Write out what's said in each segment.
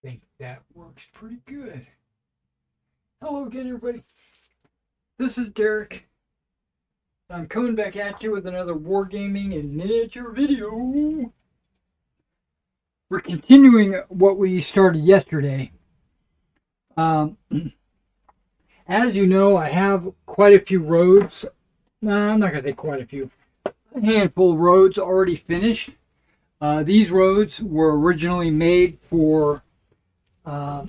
Think that works pretty good. Hello again, everybody. This is Derek. I'm coming back at you with another Wargaming and miniature video. We're continuing what we started yesterday. As you know, I have quite a few roads. No, I'm not going to say quite a few. A handful of roads already finished. These roads were originally made for a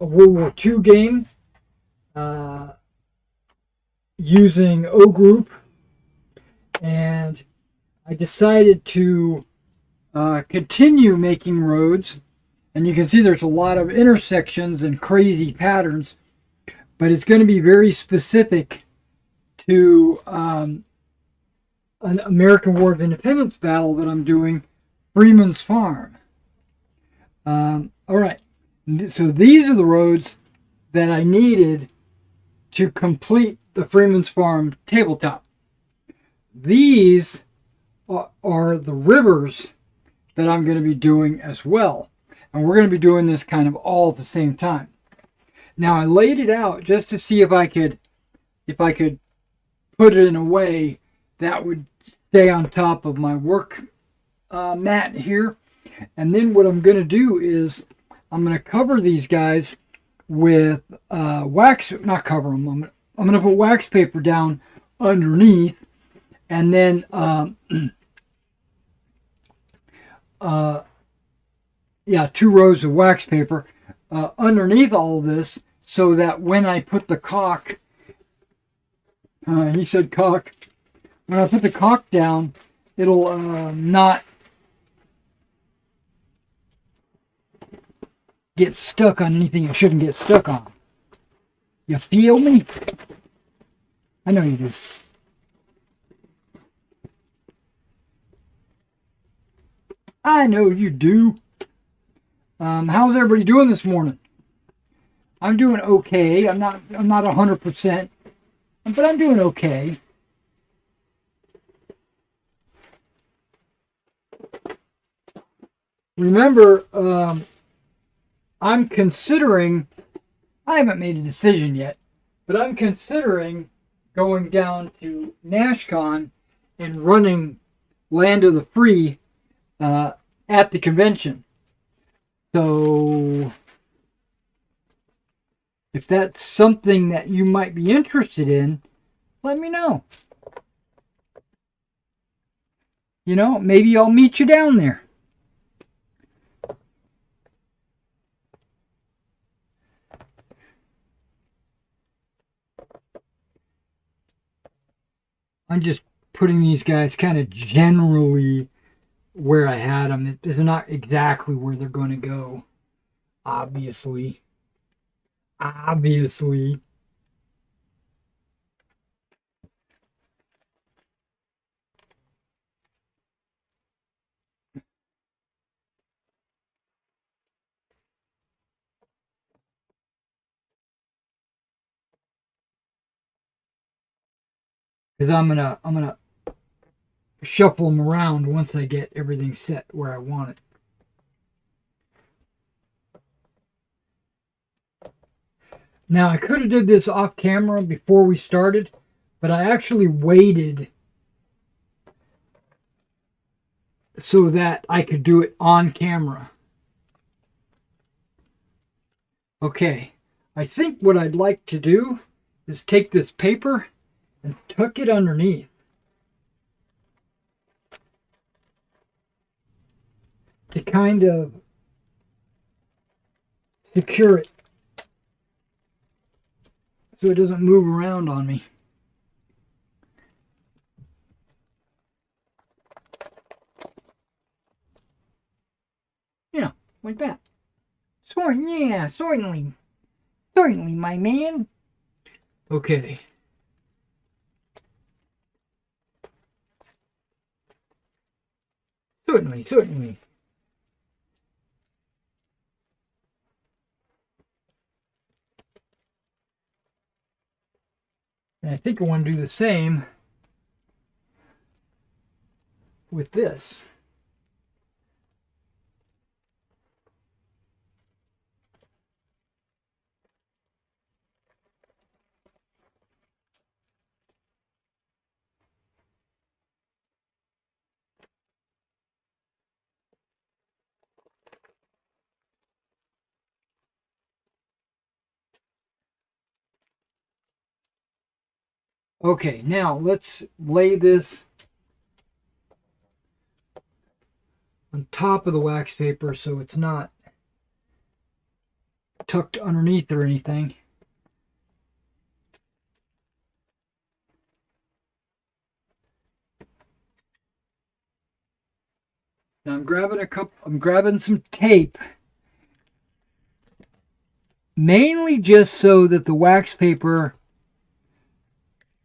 World War II game using O Group, and I decided to continue making roads. And you can see there's a lot of intersections and crazy patterns, but it's going to be very specific to an American War of Independence battle that I'm doing, Freeman's Farm. All right, so these are the roads that I needed to complete the Freeman's Farm tabletop. These are the rivers that I'm going to be doing as well. And we're going to be doing this kind of all at the same time. Now I laid it out just to see if I could put it in a way that would stay on top of my work mat here. And then what I'm going to do is I'm going to cover these guys with wax. Not cover them. I'm going to put wax paper down underneath, and then two rows of wax paper underneath all of this, so that when I put the caulk, he said caulk, when I put the caulk down, it'll not get stuck on anything it shouldn't get stuck on. You feel me? I know you do. I know you do. How's everybody doing this morning? I'm doing okay. I'm not 100%, but I'm doing okay. Remember, I'm considering, I haven't made a decision yet, but I'm considering going down to NashCon and running Land of the Free at the convention. So if that's something that you might be interested in, let me know. You know, maybe I'll meet you down there. I'm just putting these guys kind of generally where I had them. It's not exactly where they're going to go, obviously. Because I'm gonna shuffle them around once I get everything set where I want it. Now I could have did this off camera before we started, but I actually waited so that I could do it on camera. Okay, I think what I'd like to do is take this paper and tuck it underneath. To kind of secure it so it doesn't move around on me. Yeah, like that. Yeah, certainly. Certainly, my man. Okay. Certainly. And I think I want to do the same with this. Okay, now let's lay this on top of the wax paper so it's not tucked underneath or anything. Now I'm grabbing some tape, mainly just so that the wax paper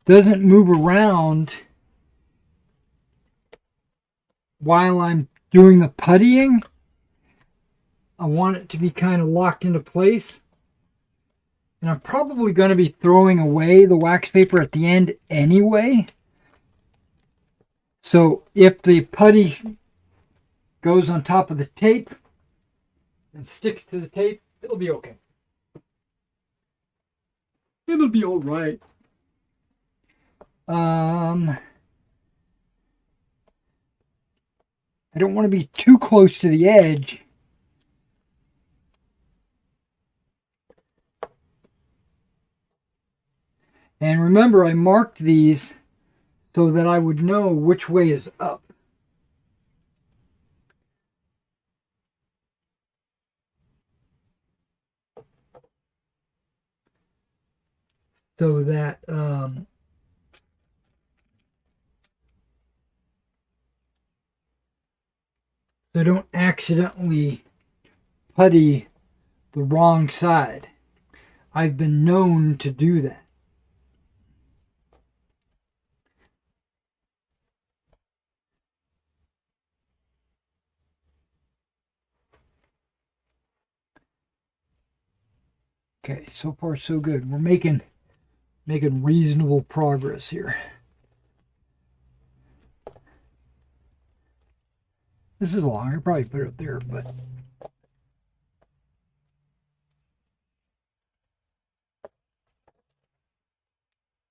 doesn't move around while I'm doing the puttying. I want it to be kind of locked into place. And I'm probably going to be throwing away the wax paper at the end anyway. So if the putty goes on top of the tape and sticks to the tape, it'll be okay. It'll be all right. I don't want to be too close to the edge. And remember, I marked these so that I would know which way is up. So that so don't accidentally putty the wrong side. I've been known to do that. Okay, so far so good. We're making reasonable progress here. This is long. I probably put it up there, but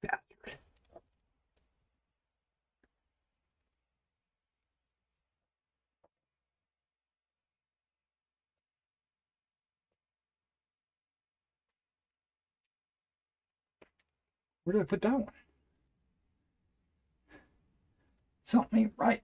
bastard. Where did I put that one? Something ain't right.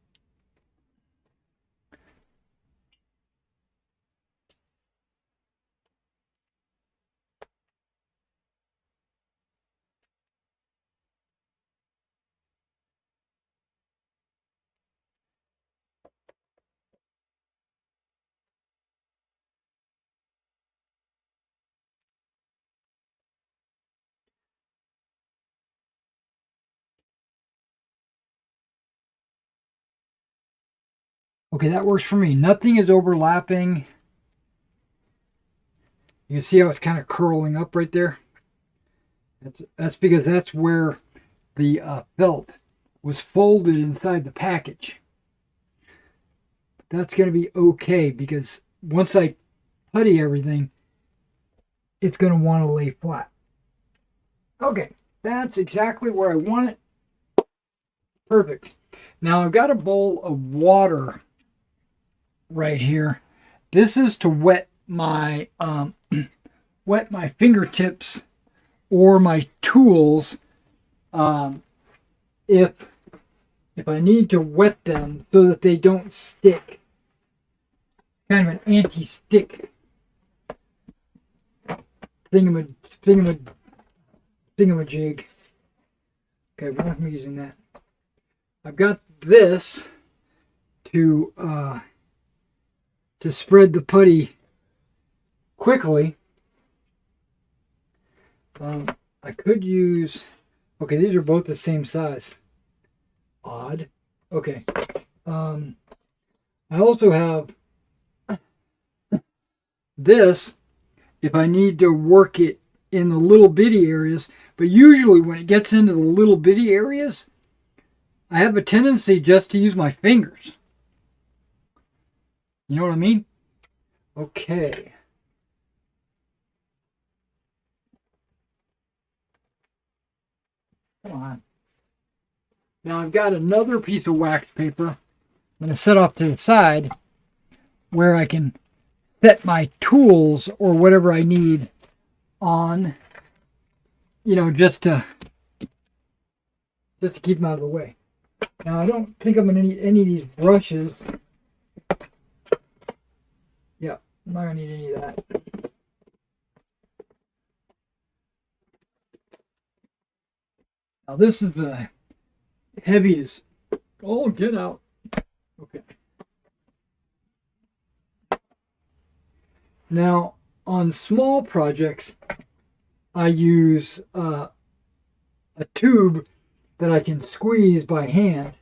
Okay, that works for me. Nothing is overlapping. You can see how it's kind of curling up right there. That's because that's where the felt was folded inside the package. That's going to be okay because once I putty everything, it's going to want to lay flat. Okay, that's exactly where I want it. Perfect. Now I've got a bowl of water right here. This is to wet my wet my fingertips or my tools if I need to wet them so that they don't stick. Kind of an anti-stick thingamajig. Okay, we're not going to be using that. I've got this to spread the putty quickly. I could use... Okay, these are both the same size. Odd. Okay. I also have this if I need to work it in the little bitty areas. But usually when it gets into the little bitty areas, I have a tendency just to use my fingers. You know what I mean? Okay. Come on. Now I've got another piece of wax paper I'm going to set off to the side where I can set my tools or whatever I need on, you know, just to just to keep them out of the way. Now, I don't think I'm going to need any of these brushes. Yeah, I'm not going to need any of that. Now, this is the heaviest. Oh, get out. Okay. Now, on small projects, I use a tube that I can squeeze by hand.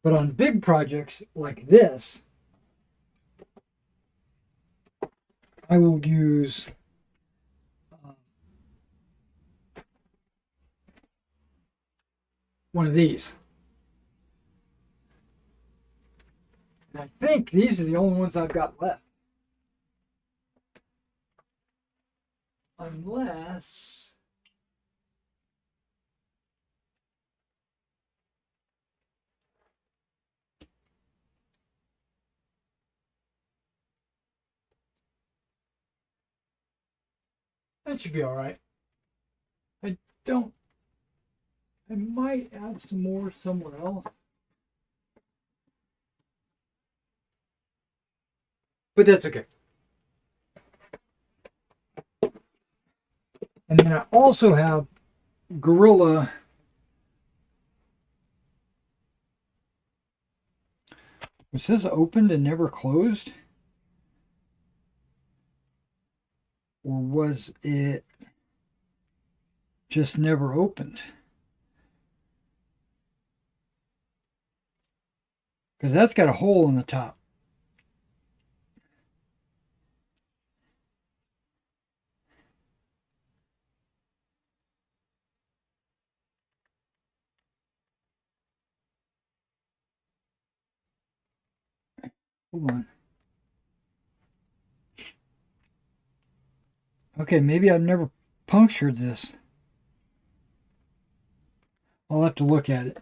But on big projects like this, I will use one of these. And I think these are the only ones I've got left. Unless... that should be all right. I might add some more somewhere else. But that's okay. And then I also have Gorilla. It says opened and never closed. Or was it just never opened? Because that's got a hole in the top. Hold on. Okay, maybe I've never punctured this. I'll have to look at it.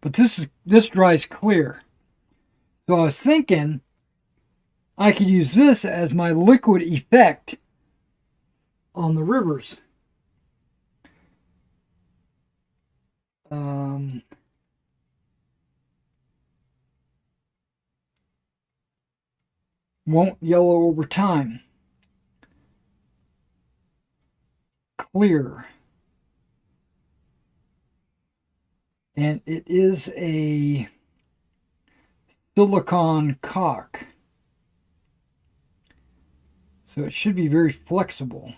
But this dries clear. So I was thinking I could use this as my liquid effect on the rivers. Won't yellow over time. Clear. And it is a silicone caulk. So it should be very flexible.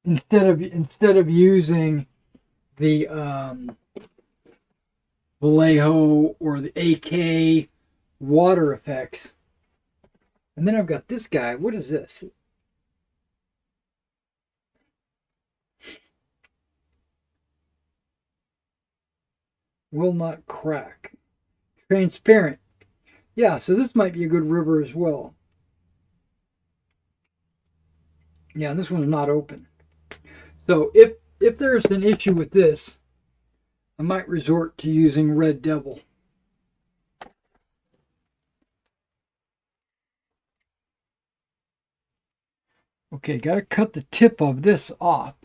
Instead of using the Vallejo or the AK water effects. And then I've got this guy. What is this? Will not crack. Transparent. Yeah, so this might be a good river as well. Yeah, this one's not open. So if there's an issue with this, I might resort to using Red Devil. Okay, got to cut the tip of this off.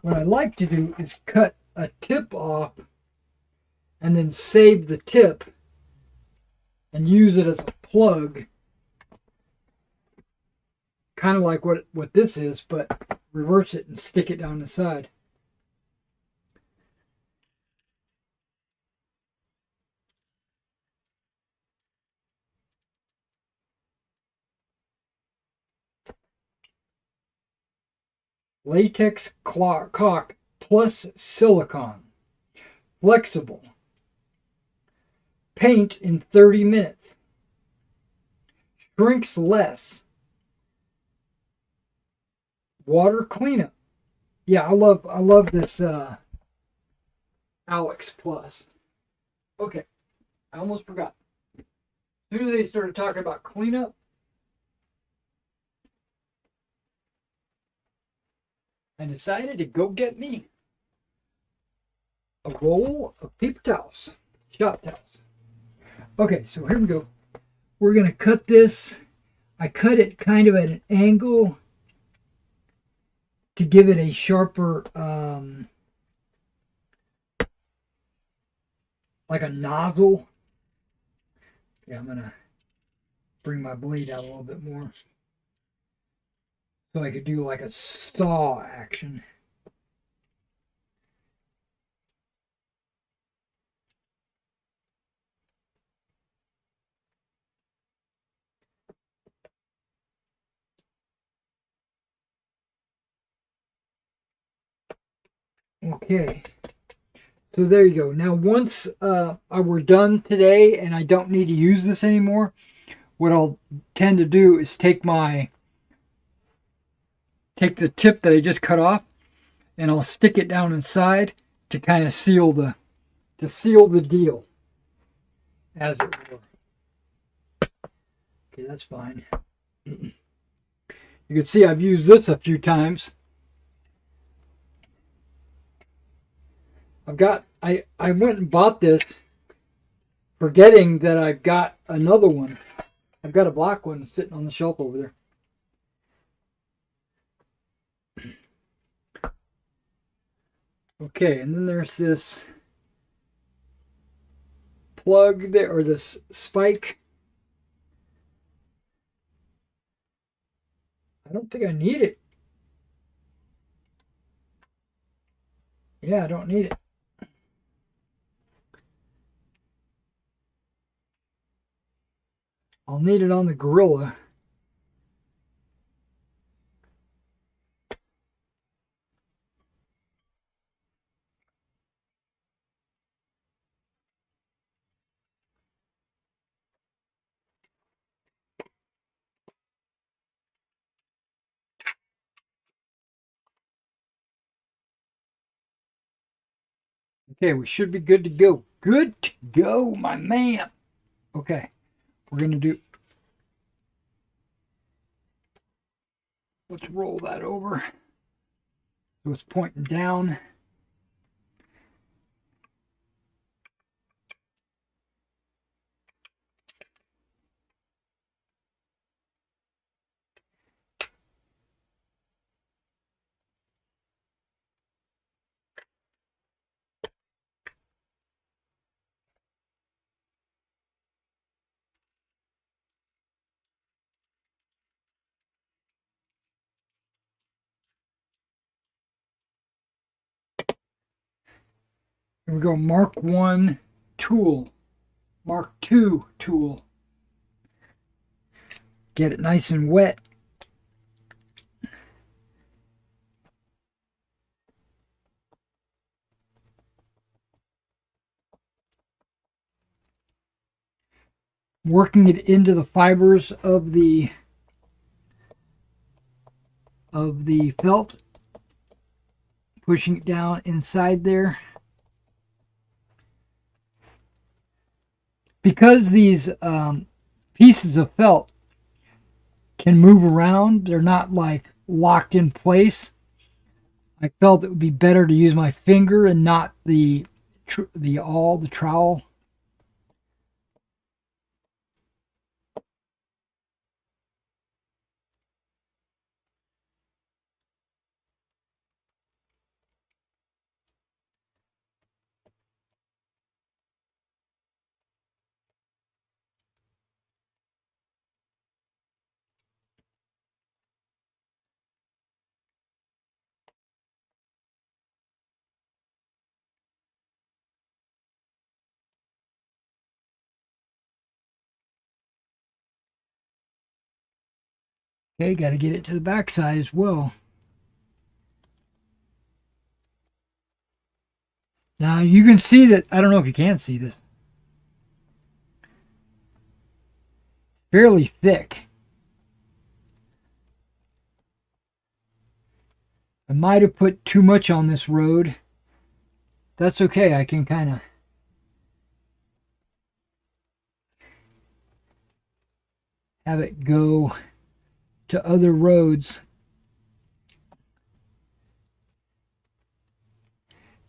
What I like to do is cut a tip off and then save the tip and use it as a plug. Kind of like what this is, but reverse it and stick it down the side. Latex caulk plus silicone. Flexible. Paint in 30 minutes. Shrinks less. Water cleanup. Yeah, I love this Alex Plus. Okay, I almost forgot. As soon as they started talking about cleanup, I decided to go get me a roll of paper towels, shop towels. Okay, so here we go. We're going to cut this. I cut it kind of at an angle to give it a sharper, like a nozzle. Okay, I'm going to bring my blade out a little bit more so I could do like a saw action. Okay, so there you go. Now once we're done today and I don't need to use this anymore, what I'll tend to do is take the tip that I just cut off and I'll stick it down inside to kind of seal the deal, as it were. Okay, that's fine. You can see I've used this a few times. I went and bought this forgetting that I've got another one. I've got a black one sitting on the shelf over there. Okay, and then there's this plug there, or this spike. I don't think I need it. Yeah, I don't need it. I'll need it on the gorilla. Okay, we should be good to go. Good to go, my man. Okay, we're going to do... Let's roll that over. So it's pointing down. Here we go, Mark 1 tool. Mark 2 tool. Get it nice and wet. Working it into the fibers of the felt. Pushing it down inside there. Because these pieces of felt can move around, they're not like locked in place. I felt it would be better to use my finger and not the trowel. Okay, got to get it to the back side as well. Now you can see that, I don't know if you can see this, fairly thick. I might have put too much on this road. That's okay, I can kind of have it go to other roads.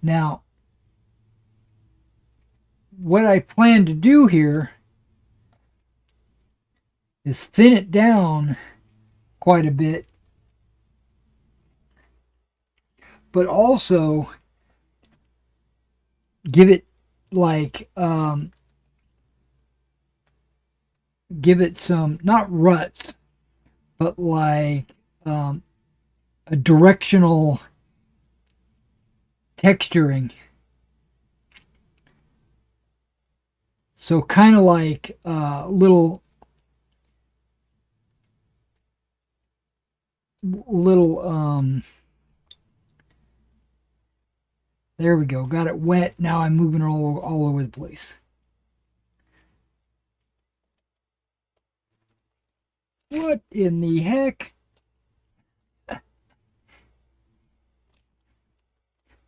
Now, what I plan to do here is thin it down quite a bit, but also give it like give it some, not ruts, but like a directional texturing. So kind of like little there we go. Got it wet. Now I'm moving all over the place. What in the heck?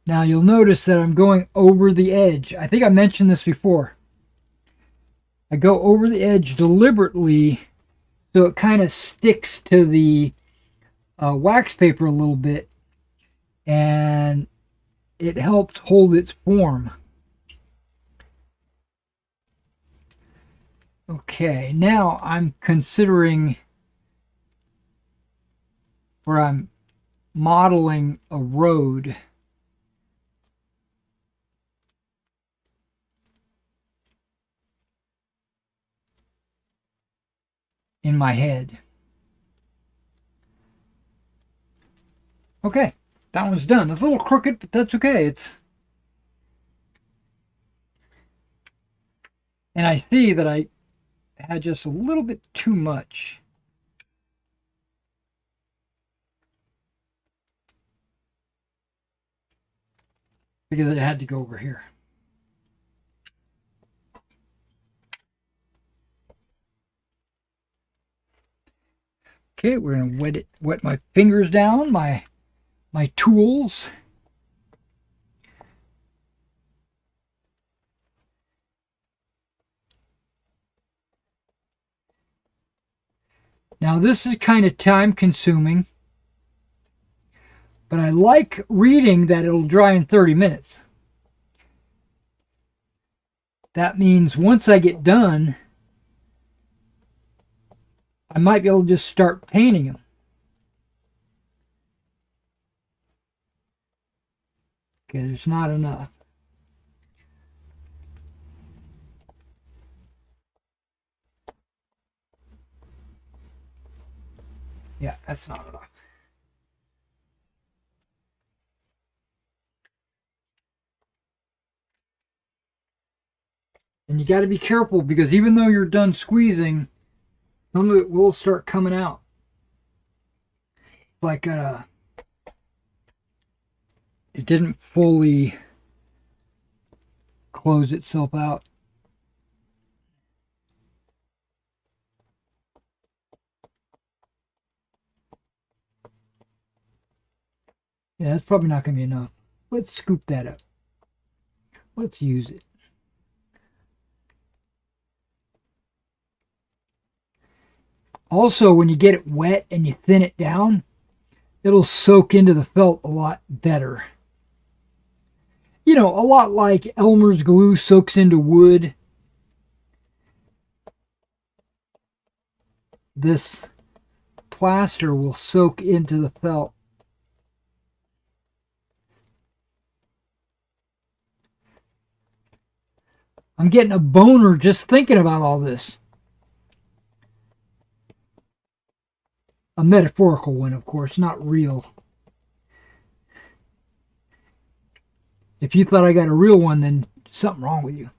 Now you'll notice that I'm going over the edge. I think I mentioned this before. I go over the edge deliberately so it kind of sticks to the wax paper a little bit, and it helps hold its form. Okay, now I'm considering, where I'm modeling a road. In my head. Okay, that one's done. It's a little crooked, but that's okay. And I see that I had just a little bit too much. Because it had to go over here. Okay, we're gonna wet my fingers down, my tools. Now this is kind of time consuming, but I like reading that it'll dry in 30 minutes. That means once I get done, I might be able to just start painting them. Okay, there's not enough. Yeah, that's not enough. And you got to be careful, because even though you're done squeezing, some of it will start coming out. Like it didn't fully close itself out. Yeah, that's probably not going to be enough. Let's scoop that up. Let's use it. Also, when you get it wet and you thin it down, it'll soak into the felt a lot better. You know, a lot like Elmer's glue soaks into wood. This plaster will soak into the felt. I'm getting a boner just thinking about all this. A metaphorical one, of course, not real. If you thought I got a real one, then something wrong with you.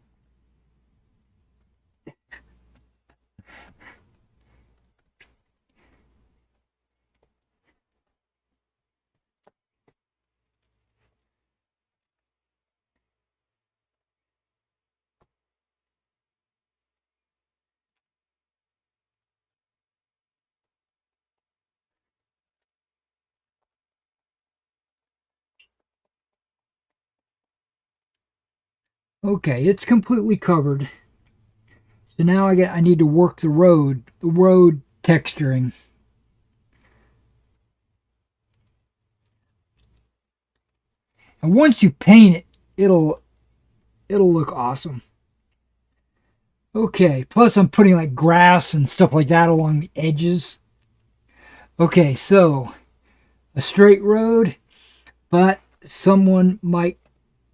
Okay, it's completely covered. So now I need to work the road texturing. And once you paint it, it'll look awesome. Okay, plus I'm putting like grass and stuff like that along the edges. Okay, so a straight road, but someone might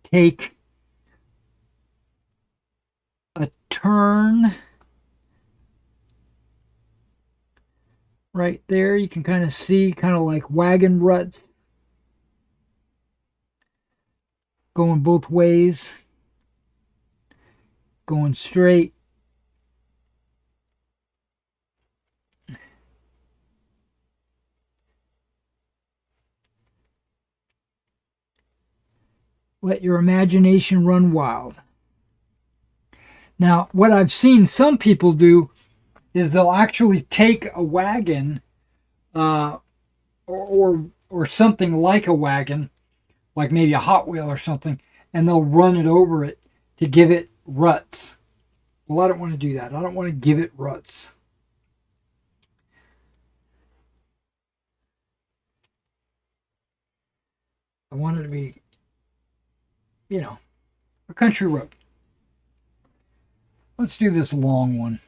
take a turn right there. You can kind of see kind of like wagon ruts going both ways, going straight. Let your imagination run wild. Now, what I've seen some people do is they'll actually take a wagon uh, or something like a wagon, like maybe a Hot Wheel or something, and they'll run it over it to give it ruts. Well, I don't want to do that. I don't want to give it ruts. I want it to be, a country road. Let's do this long one.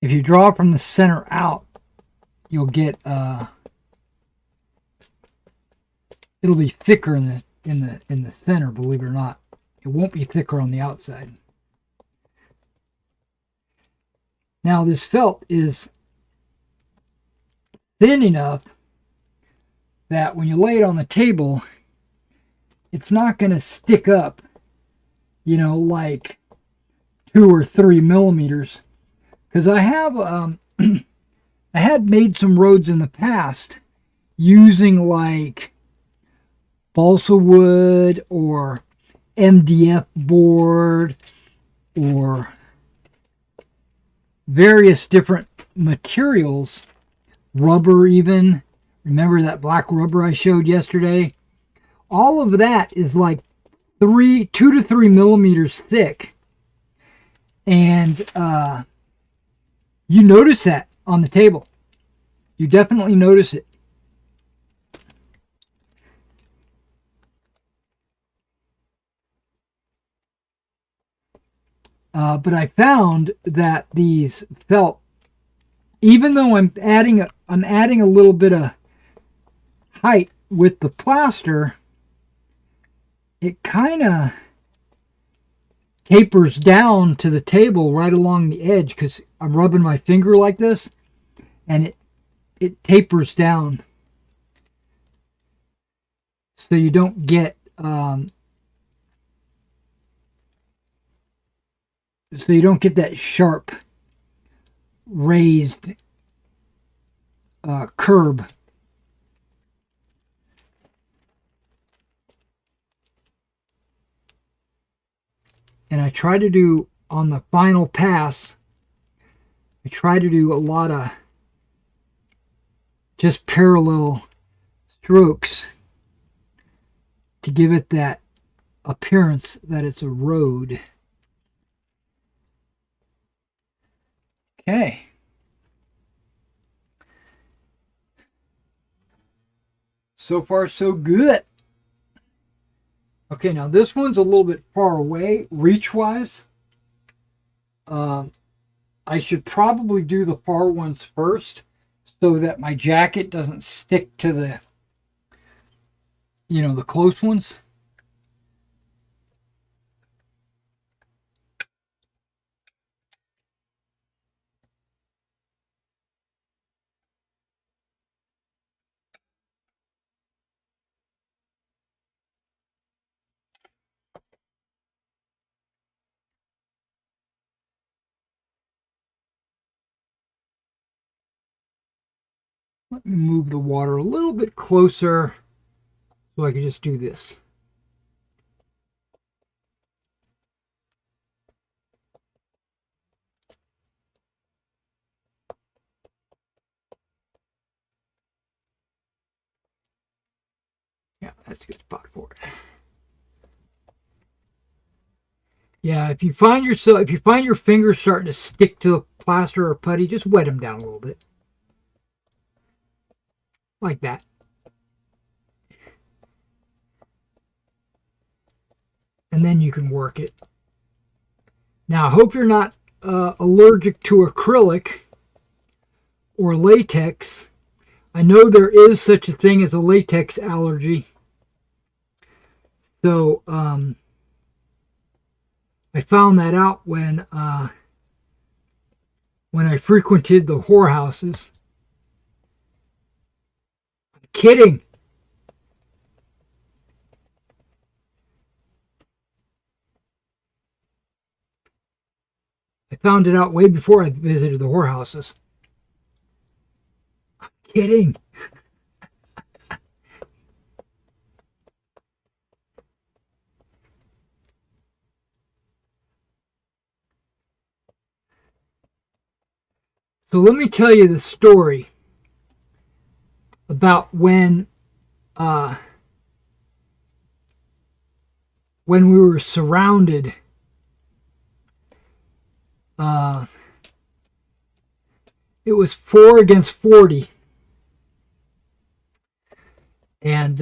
If you draw from the center out, you'll get it'll be thicker in the center, believe it or not. It won't be thicker on the outside. Now this felt is thin enough that when you lay it on the table, it's not going to stick up, like 2 or 3 millimeters. Because I have, I had made some roads in the past using like balsa wood or MDF board or various different materials, rubber even. Remember that black rubber I showed yesterday? All of that is like 2 to 3 millimeters thick. And you notice that on the table. You definitely notice it. But I found that these felt, even though I'm adding a little bit of height with the plaster, it kind of tapers down to the table right along the edge because I'm rubbing my finger like this, and it tapers down, so you don't get that sharp raised curb. And I try to do, on the final pass, I try to do a lot of just parallel strokes to give it that appearance that it's a road. Okay. So far, so good. Okay, now this one's a little bit far away, reach-wise. I should probably do the far ones first so that my jacket doesn't stick to the close ones. Let me move the water a little bit closer So I can just do this. Yeah, that's a good spot for it. Yeah, if you find your fingers starting to stick to the plaster or putty, just wet them down a little bit. Like that. And then you can work it. Now, I hope you're not allergic to acrylic or latex. I know there is such a thing as a latex allergy. So, I found that out when I frequented the whorehouses. I'm kidding. I found it out way before I visited the whorehouses. I'm kidding. So let me tell you the story about when we were surrounded. It was 4 against 40. And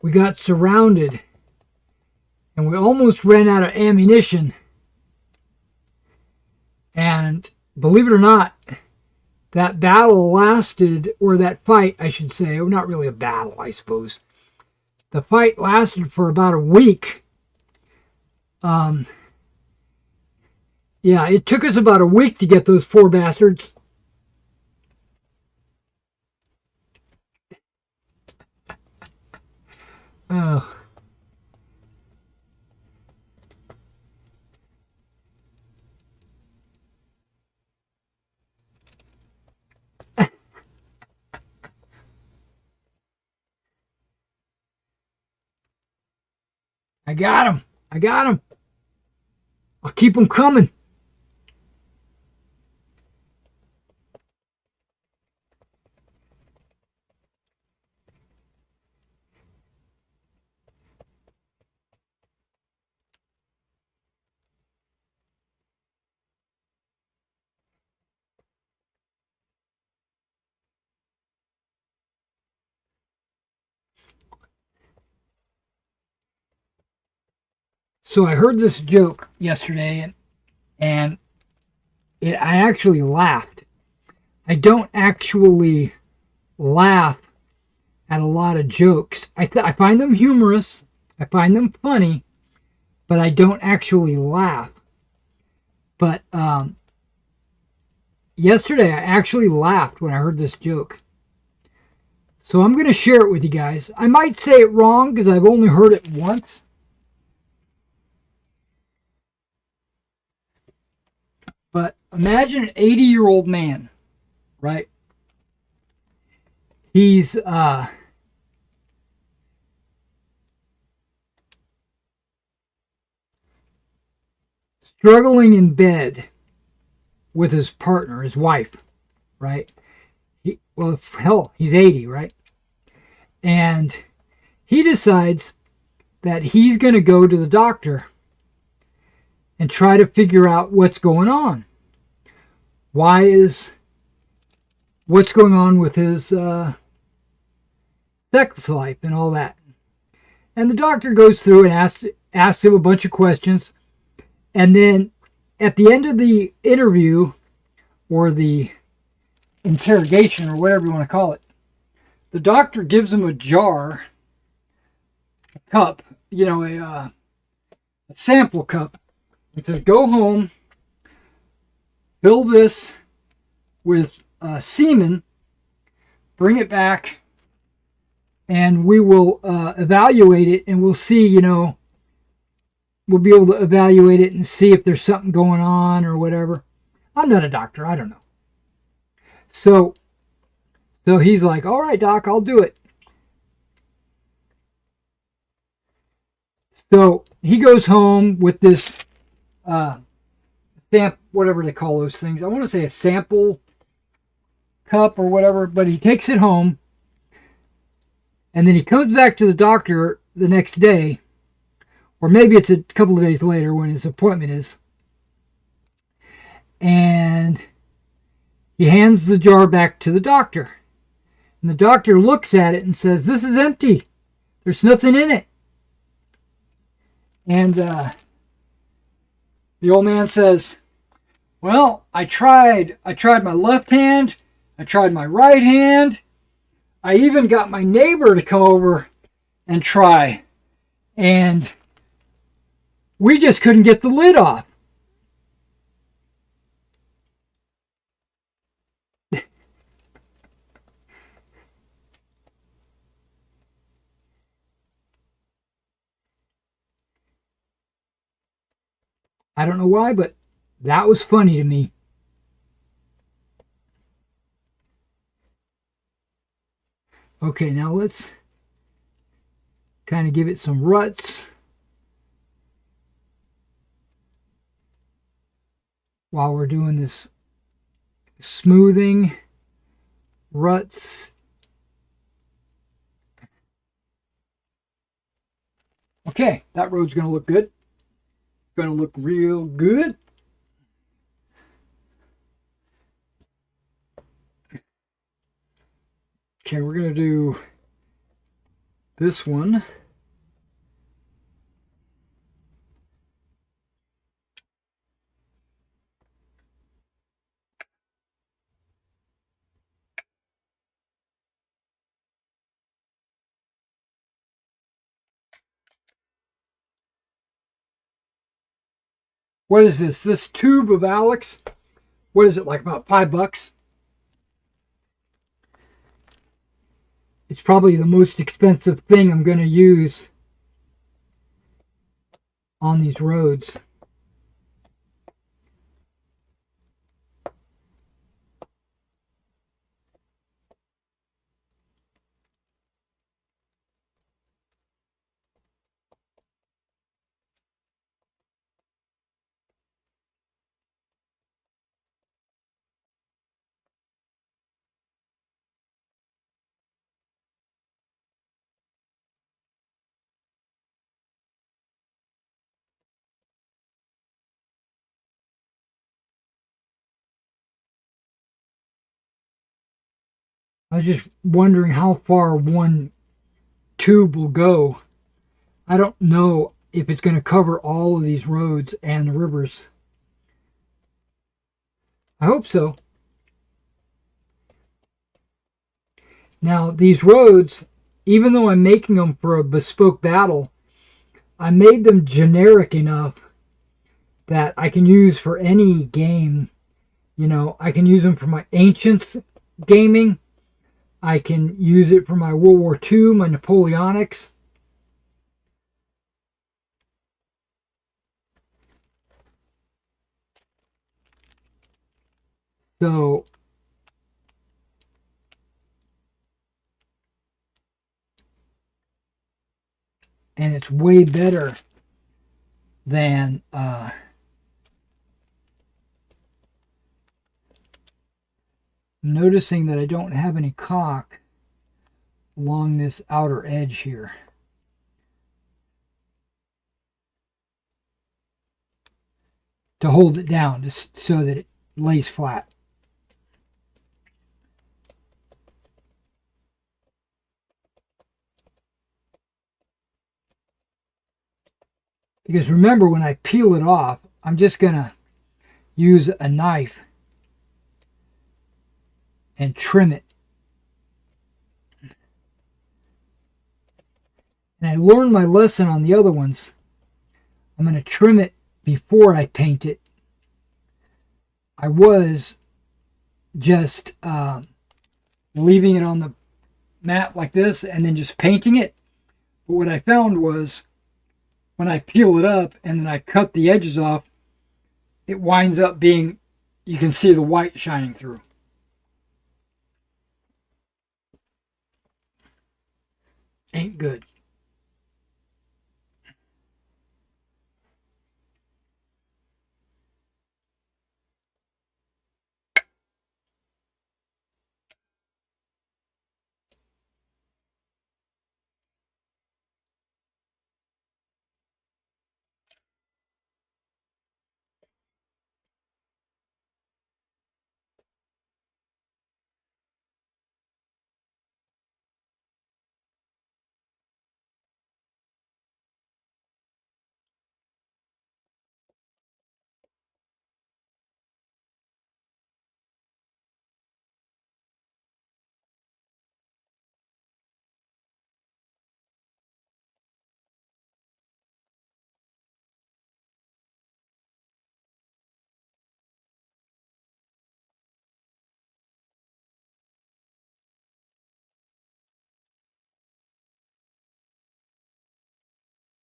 we got surrounded. And we almost ran out of ammunition. And believe it or not, that battle lasted, or that fight, I should say, well, not really a battle, I suppose. The fight lasted for about a week. Yeah, it took us about a week to get those 4 bastards. Oh. I got him. I got him. I'll keep them coming. So I heard this joke yesterday, and I actually laughed. I don't actually laugh at a lot of jokes. I find them humorous. I find them funny, but I don't actually laugh. But yesterday I actually laughed when I heard this joke. So I'm going to share it with you guys. I might say it wrong because I've only heard it once. But imagine an 80-year-old man, right? He's struggling in bed with his partner, his wife, right? He's 80, right? And he decides that he's going to go to the doctor and try to figure out what's going on. What's going on with his sex life and all that. And the doctor goes through and asks him a bunch of questions. And then at the end of the interview, or the interrogation, or whatever you want to call it, the doctor gives him a jar, a cup, a sample cup. He says, go home, fill this with semen, bring it back, and we will evaluate it, and we'll see, we'll be able to evaluate it and see if there's something going on or whatever. I'm not a doctor. I don't know. So So he's like, all right, Doc, I'll do it. So he goes home with this whatever they call those things. I want to say a sample cup or whatever, but he takes it home. And then he comes back to the doctor the next day, or maybe it's a couple of days later when his appointment is. And he hands the jar back to the doctor. And the doctor looks at it and says, "This is empty. There's nothing in it." And the old man says, "Well, I tried my left hand. I tried my right hand. I even got my neighbor to come over and try. And we just couldn't get the lid off." I don't know why, but that was funny to me. Okay, now let's kind of give it some ruts while we're doing this smoothing ruts. Okay, that road's going to look good. Going to look real good. Okay, we're going to do this one. What is this? This tube of Alex? What is it, like about $5? It's probably the most expensive thing I'm going to use on these roads. I was just wondering how far one tube will go. I don't know if it's going to cover all of these roads and the rivers. I hope so. Now, these roads, even though I'm making them for a bespoke battle, I made them generic enough that I can use for any game. You know, I can use them for my Ancients gaming. I can use it for my World War II, my Napoleonics. So, and it's way better than noticing that I don't have any caulk along this outer edge here. To hold it down, just so that it lays flat. Because remember, when I peel it off, I'm just going to use a knife and trim it. And I learned my lesson on the other ones. I'm going to trim it before I paint it. I was just leaving it on the mat like this and then just painting it. But what I found was when I peel it up and then I cut the edges off, it winds up being, you can see the white shining through. Ain't good.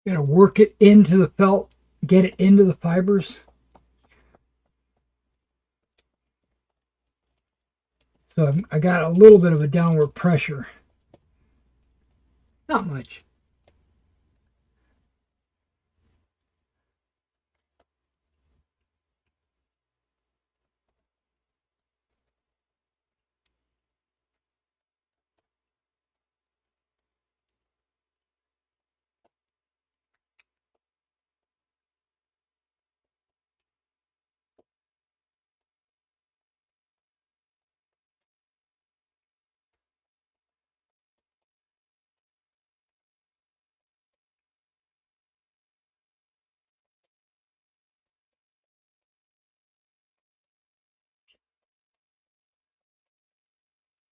You gotta work it into the felt, get it into the fibers. So I got a little bit of a downward pressure. Not much.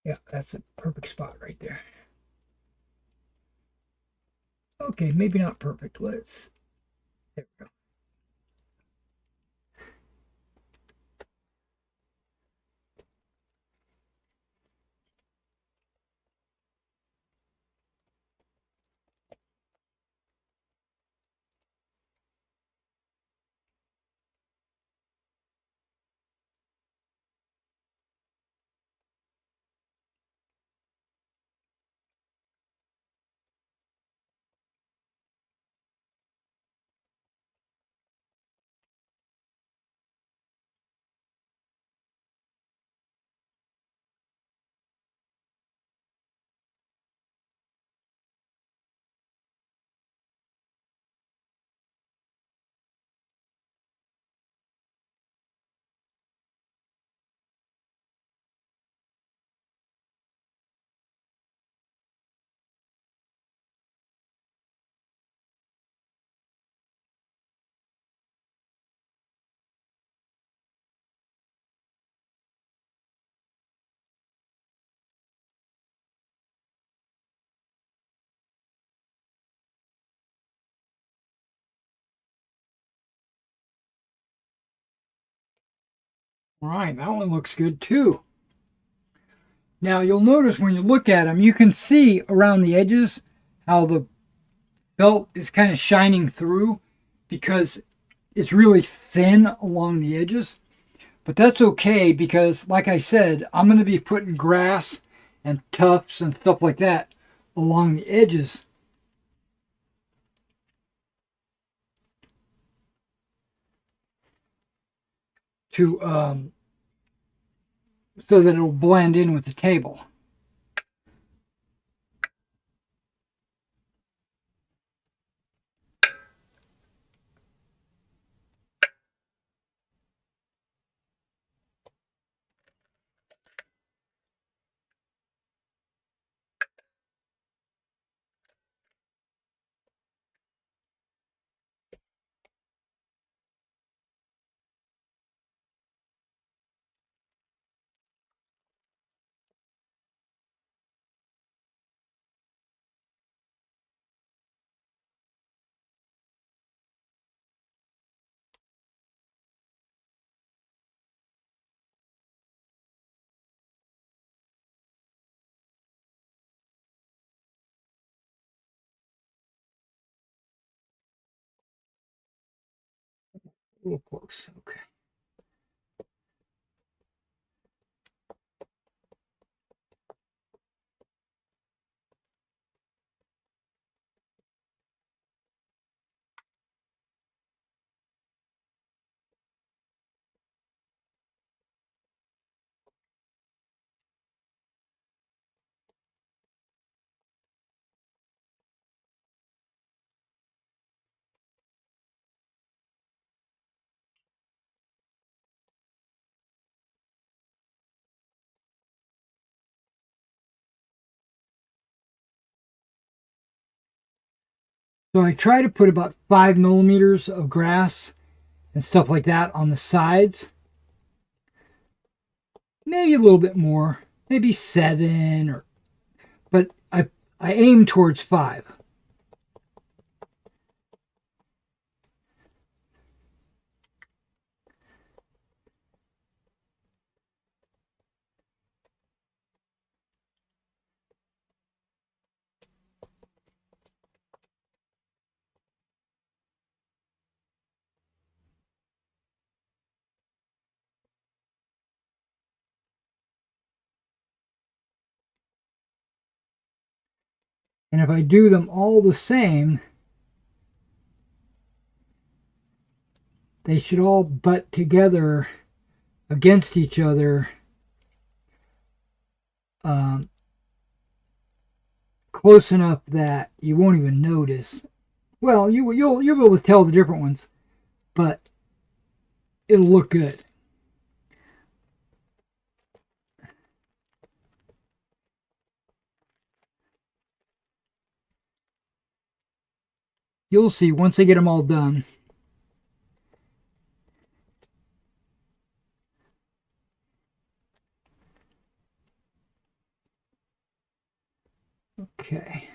Yeah, that's a perfect spot right there. Okay, maybe not perfect. Let's. There we go. All right, that one looks good too. Now you'll notice when you look at them, you can see around the edges how the felt is kind of shining through because it's really thin along the edges. But that's okay because, like I said, I'm going to be putting grass and tufts and stuff like that along the edges to so that it'll blend in with the table. A little close. Okay. So I try to put about 5 millimeters of grass and stuff like that on the sides. Maybe a little bit more, maybe 7, or but I aim towards 5. And if I do them all the same, they should all butt together against each other, um, close enough that you won't even notice. Well, you'll be able to tell the different ones, but it'll look good. You'll see once I get them all done. Okay.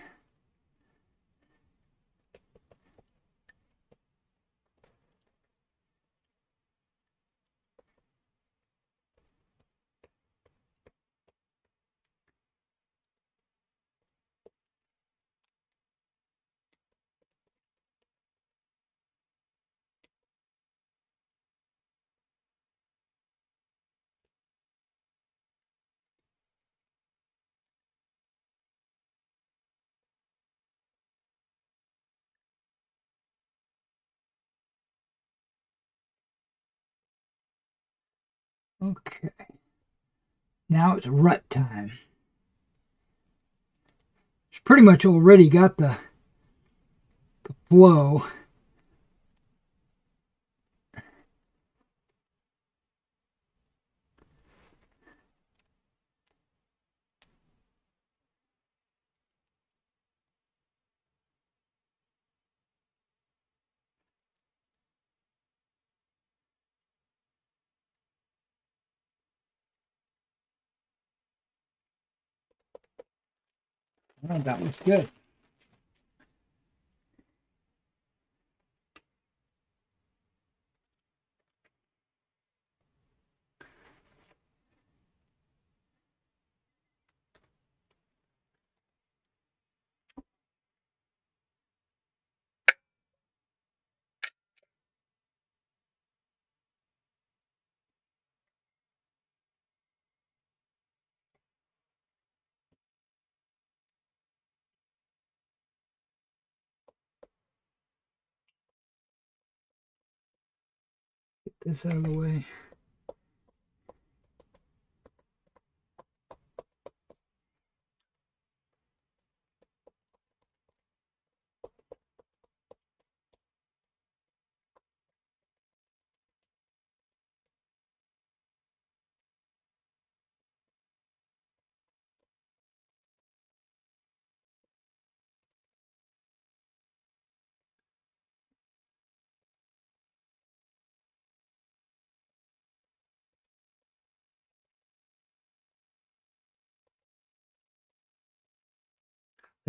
Okay. Now it's rut time. It's pretty much already got the flow. Oh, that was good. Get this out of the way.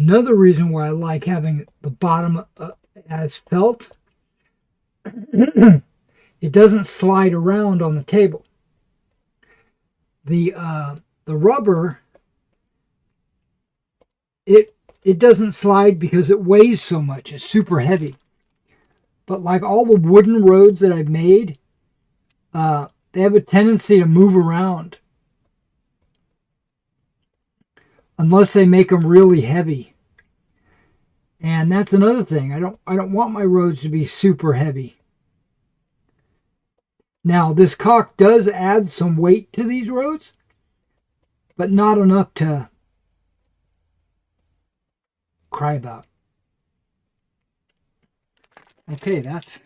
Another reason why I like having the bottom as felt, it doesn't slide around on the table. The rubber, it doesn't slide because it weighs so much. It's super heavy. But like all the wooden roads that I've made, they have a tendency to move around unless they make them really heavy. And that's another thing. I don't want my roads to be super heavy. Now, this caulk does add some weight to these roads, but not enough to cry about. Okay, that's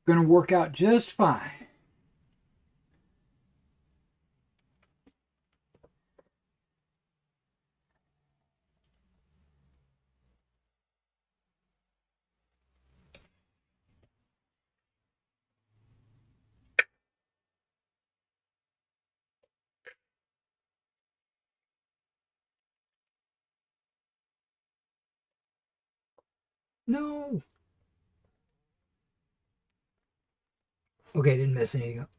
going to work out just fine. No. Okay, didn't mess anything up.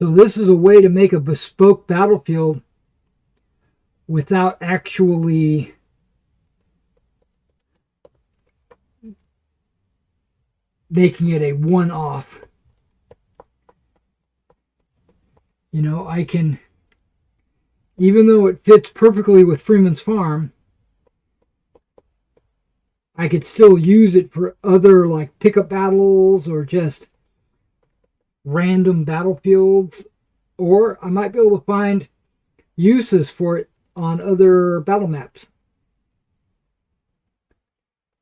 So this is a way to make a bespoke battlefield without actually making it a one-off. You know, I can, even though it fits perfectly with Freeman's Farm, I could still use it for other like pickup battles or just random battlefields, or I might be able to find uses for it on other battle maps.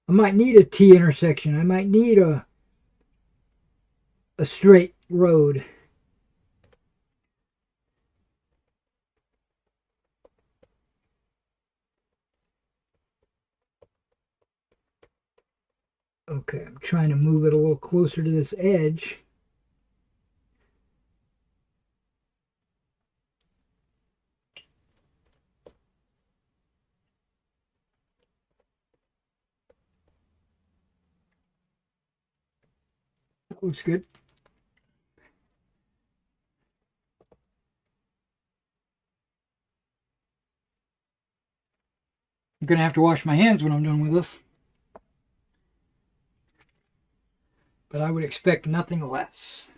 I might need a T intersection. I might need a straight road. Okay, I'm trying to move it a little closer to this edge. That looks good. I'm going to have to wash my hands when I'm done with this. But I would expect nothing less.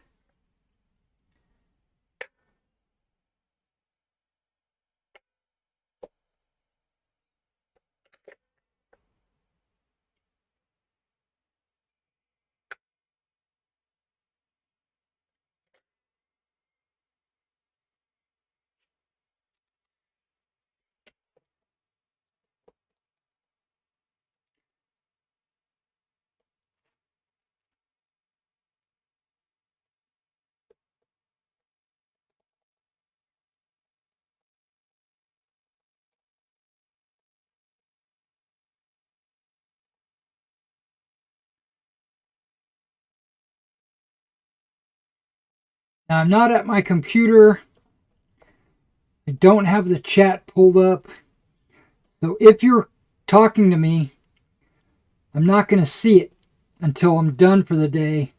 Now, I'm not at my computer. I don't have the chat pulled up. So if you're talking to me, I'm not going to see it until I'm done for the day.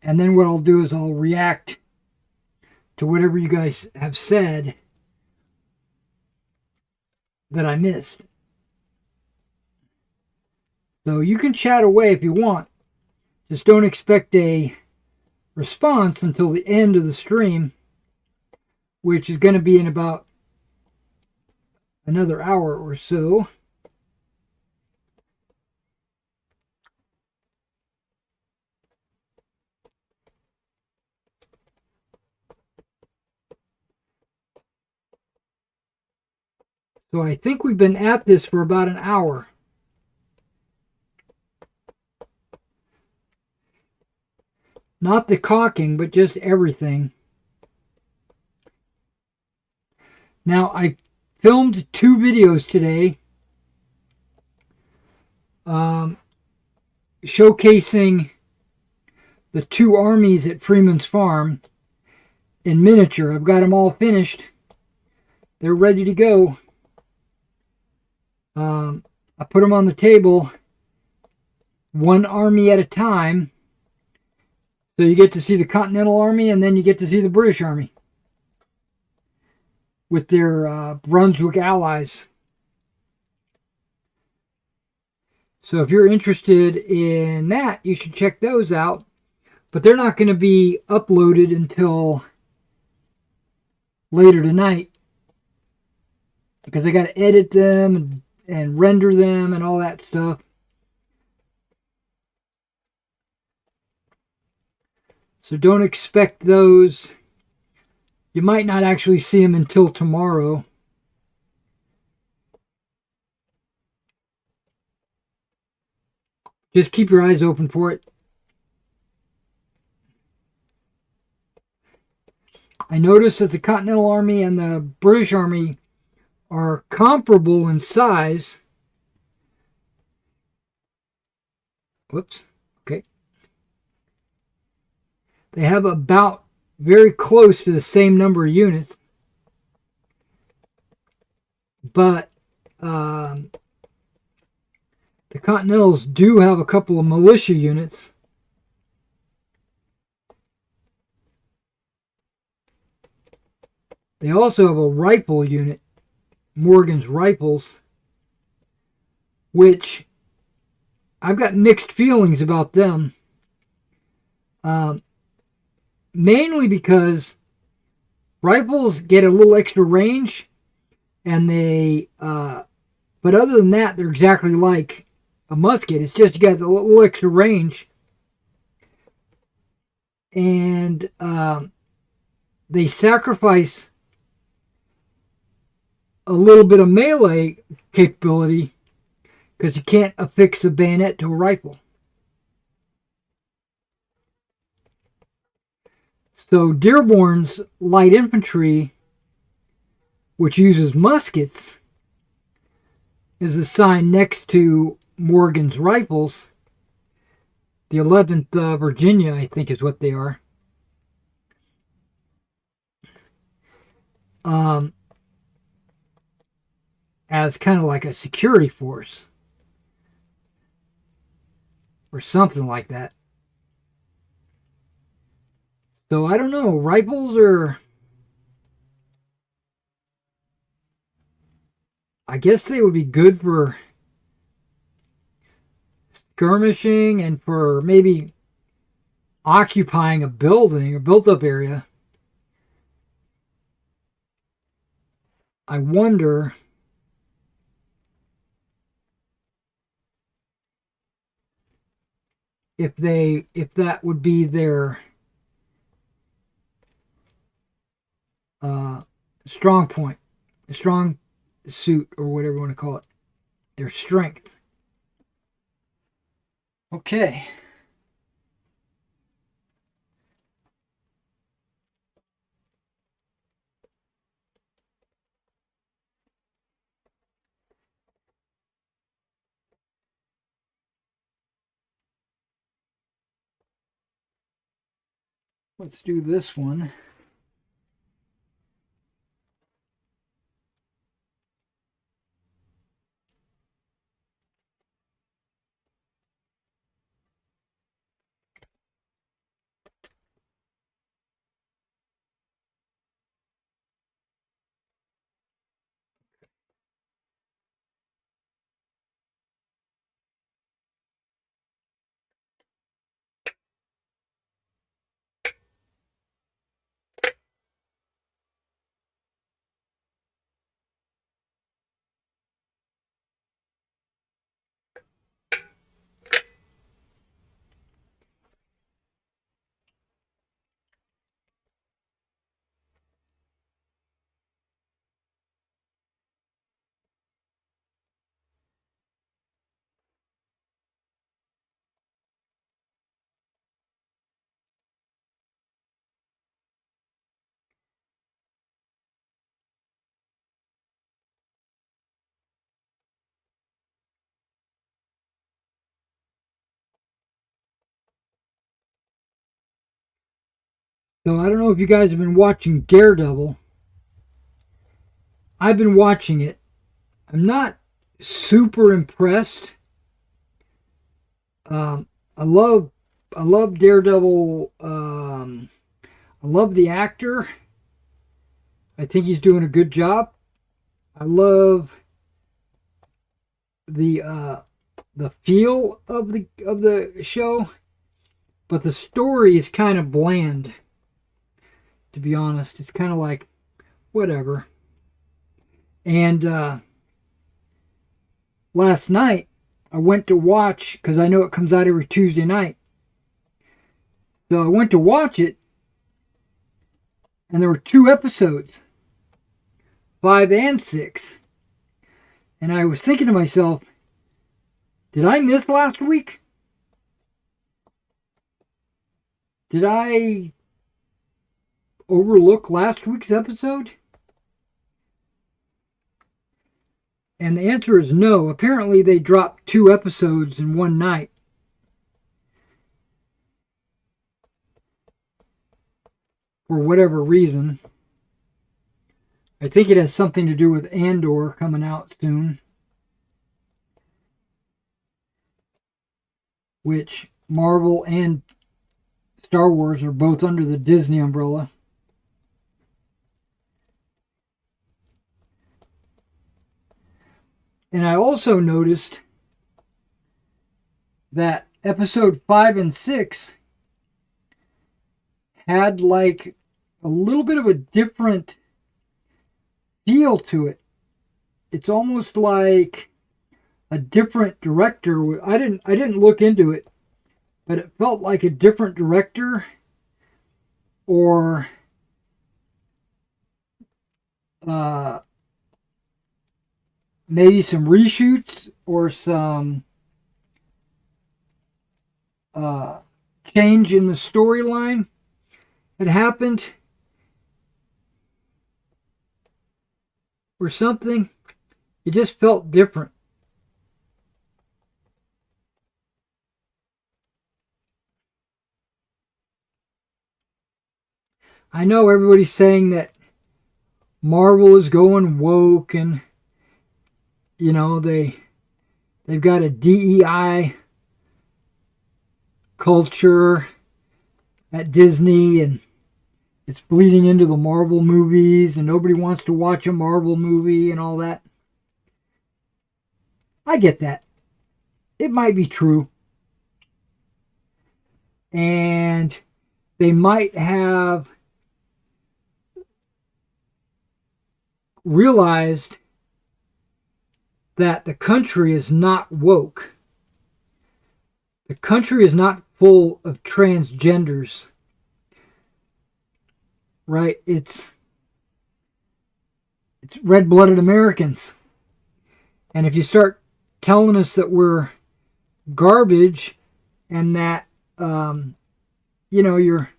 And then what I'll do is I'll react to whatever you guys have said that I missed. So you can chat away if you want. Just don't expect a response until the end of the stream, which is going to be in about another hour or so. So I think we've been at this for about an hour. Not the caulking, but just everything. Now, I filmed 2 videos today showcasing the 2 armies at Freeman's Farm in miniature. I've got them all finished. They're ready to go. I put them on the table, one army at a time. So you get to see the Continental Army, and then you get to see the British Army with their Brunswick allies. So if you're interested in that, you should check those out. But they're not going to be uploaded until later tonight, because I got to edit them and render them and all that stuff. So don't expect those. You might not actually see them until tomorrow. Just keep your eyes open for it. I noticed that the Continental Army and the British Army are comparable in size. Whoops. Okay. They have about very close to the same number of units, but the Continentals do have a couple of militia units. They also have a rifle unit, Morgan's Rifles, which I've got mixed feelings about them. Mainly because rifles get a little extra range, and but other than that, they're exactly like a musket. It's just you got a little extra range, and they sacrifice a little bit of melee capability because you can't affix a bayonet to a rifle. So Dearborn's light infantry, which uses muskets, is assigned next to Morgan's Rifles. The 11th Virginia, I think, is what they are. As kind of like a security force or something like that. So I don't know. Rifles are, I guess they would be good for skirmishing and for maybe occupying a building or built up area. I wonder if that would be their strong point, strong suit, or whatever you want to call it, their strength. Okay. Let's do this one. So I don't know if you guys have been watching Daredevil. I've been watching it. I'm not super impressed. I love Daredevil. I love the actor. I think he's doing a good job. I love the feel of the show, but the story is kind of bland. To be honest, it's kind of like whatever. And last night I went to watch, because I know it comes out every Tuesday night. So I went to watch it, and there were 2 episodes, 5 and 6. And I was thinking to myself, did I miss last week? Did I overlook last week's episode? And the answer is no. Apparently, they dropped 2 episodes in one night. For whatever reason. I think it has something to do with Andor coming out soon. Which Marvel and Star Wars are both under the Disney umbrella. And I also noticed that episode 5 and 6 had like a little bit of a different feel to it. It's almost like a different director. I didn't look into it, but it felt like a different director, or maybe some reshoots or some change in the storyline had happened or something. It just felt different. I know everybody's saying that Marvel is going woke, and you know they've got a DEI culture at Disney, and it's bleeding into the Marvel movies, and nobody wants to watch a Marvel movie and all that. I get that. It might be true. And they might have realized that the country is not woke. The country is not full of transgenders. Right? It's red-blooded Americans. And if you start telling us that we're garbage and that, you're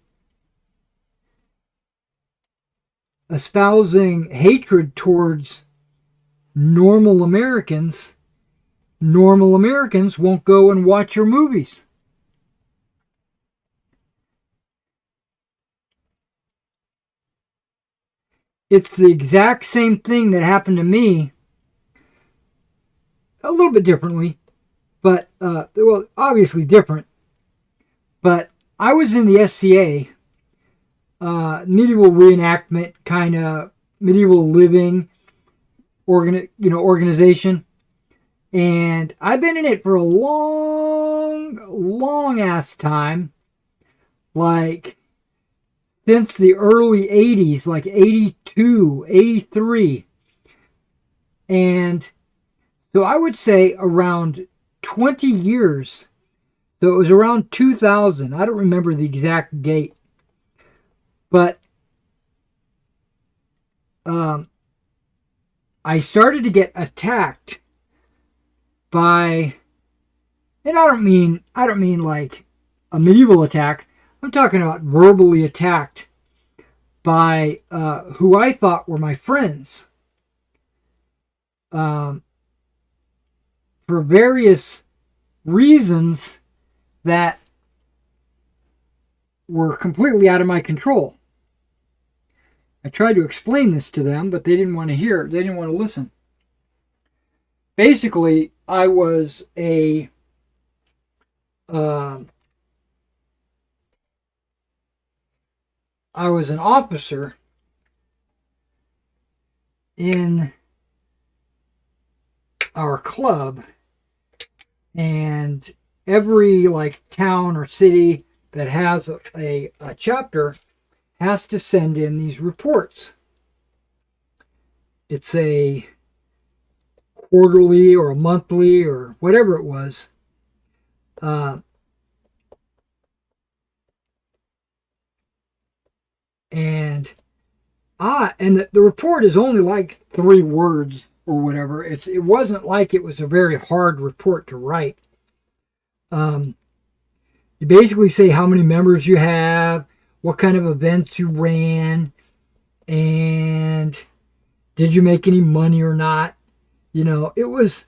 espousing hatred towards normal Americans won't go and watch your movies. It's the exact same thing that happened to me, a little bit differently, but, obviously different. But I was in the SCA, medieval reenactment, kind of medieval living organization. And I've been in it for a long ass time, like since the early 80s, like 82, 83. And so I would say around 20 years. So it was around 2000. I don't remember the exact date. But I started to get attacked by, and I don't mean like a medieval attack. I'm talking about verbally attacked by who I thought were my friends. For various reasons that were completely out of my control. I tried to explain this to them, but they didn't want to hear. They didn't want to listen. Basically, I was an officer in our club, and every town or city that has a chapter has to send in these reports. It's a quarterly or a monthly or whatever it was. And the report is only like 3 words or whatever. It wasn't like it was a very hard report to write. You basically say how many members you have, what kind of events you ran, and did you make any money or not. You know, it was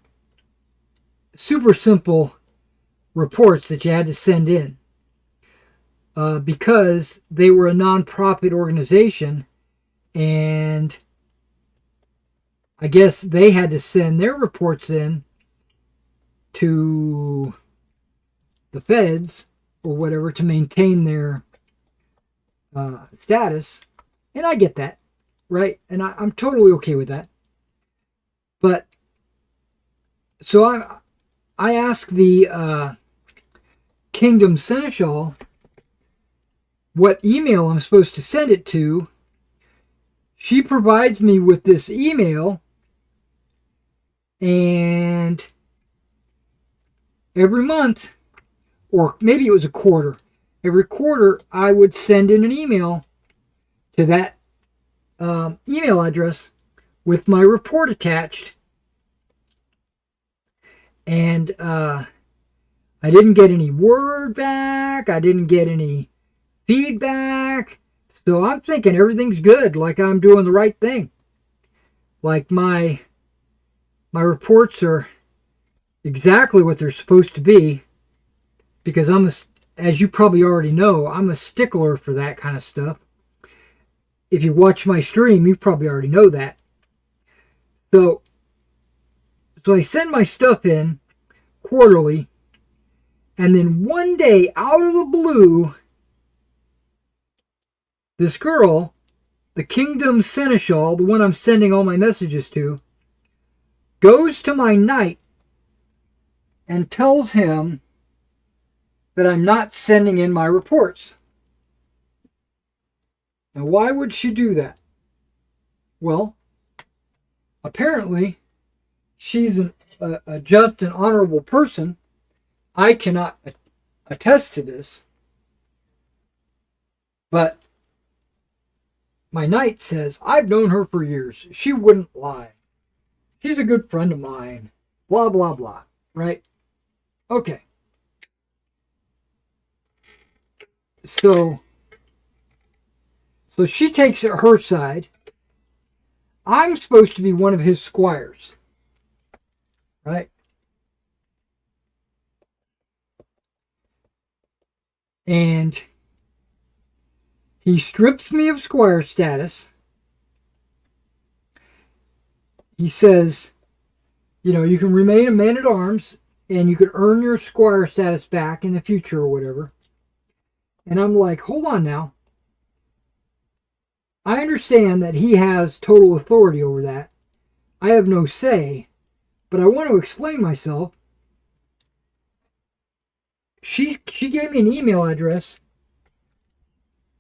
super simple reports that you had to send in because they were a non-profit organization, and I guess they had to send their reports in to the feds or whatever to maintain their status. And I get that, right? And I'm totally okay with that. But so I asked the Kingdom Seneschal what email I'm supposed to send it to. She provides me with this email, and every month, or maybe it was a quarter, every quarter I would send in an email to that email address with my report attached. And I didn't get any word back. I didn't get any feedback. So I'm thinking everything's good, like I'm doing the right thing. Like my reports are exactly what they're supposed to be, because as you probably already know, I'm a stickler for that kind of stuff. If you watch my stream, you probably already know that. So I send my stuff in quarterly, and then one day, out of the blue, this girl, the Kingdom Seneschal, the one I'm sending all my messages to, goes to my knight and tells him that I'm not sending in my reports. Now, why would she do that? Well, apparently, she's a just and honorable person. I cannot attest to this, but my knight says, I've known her for years. She wouldn't lie. She's a good friend of mine. Blah, blah, blah. Right? Okay. So she takes it her side. I'm supposed to be one of his squires. Right? And he strips me of squire status. He says, you know, you can remain a man-at-arms and you could earn your squire status back in the future or whatever. And I'm like, hold on now. I understand that he has total authority over that. I have no say, but I want to explain myself. She gave me an email address,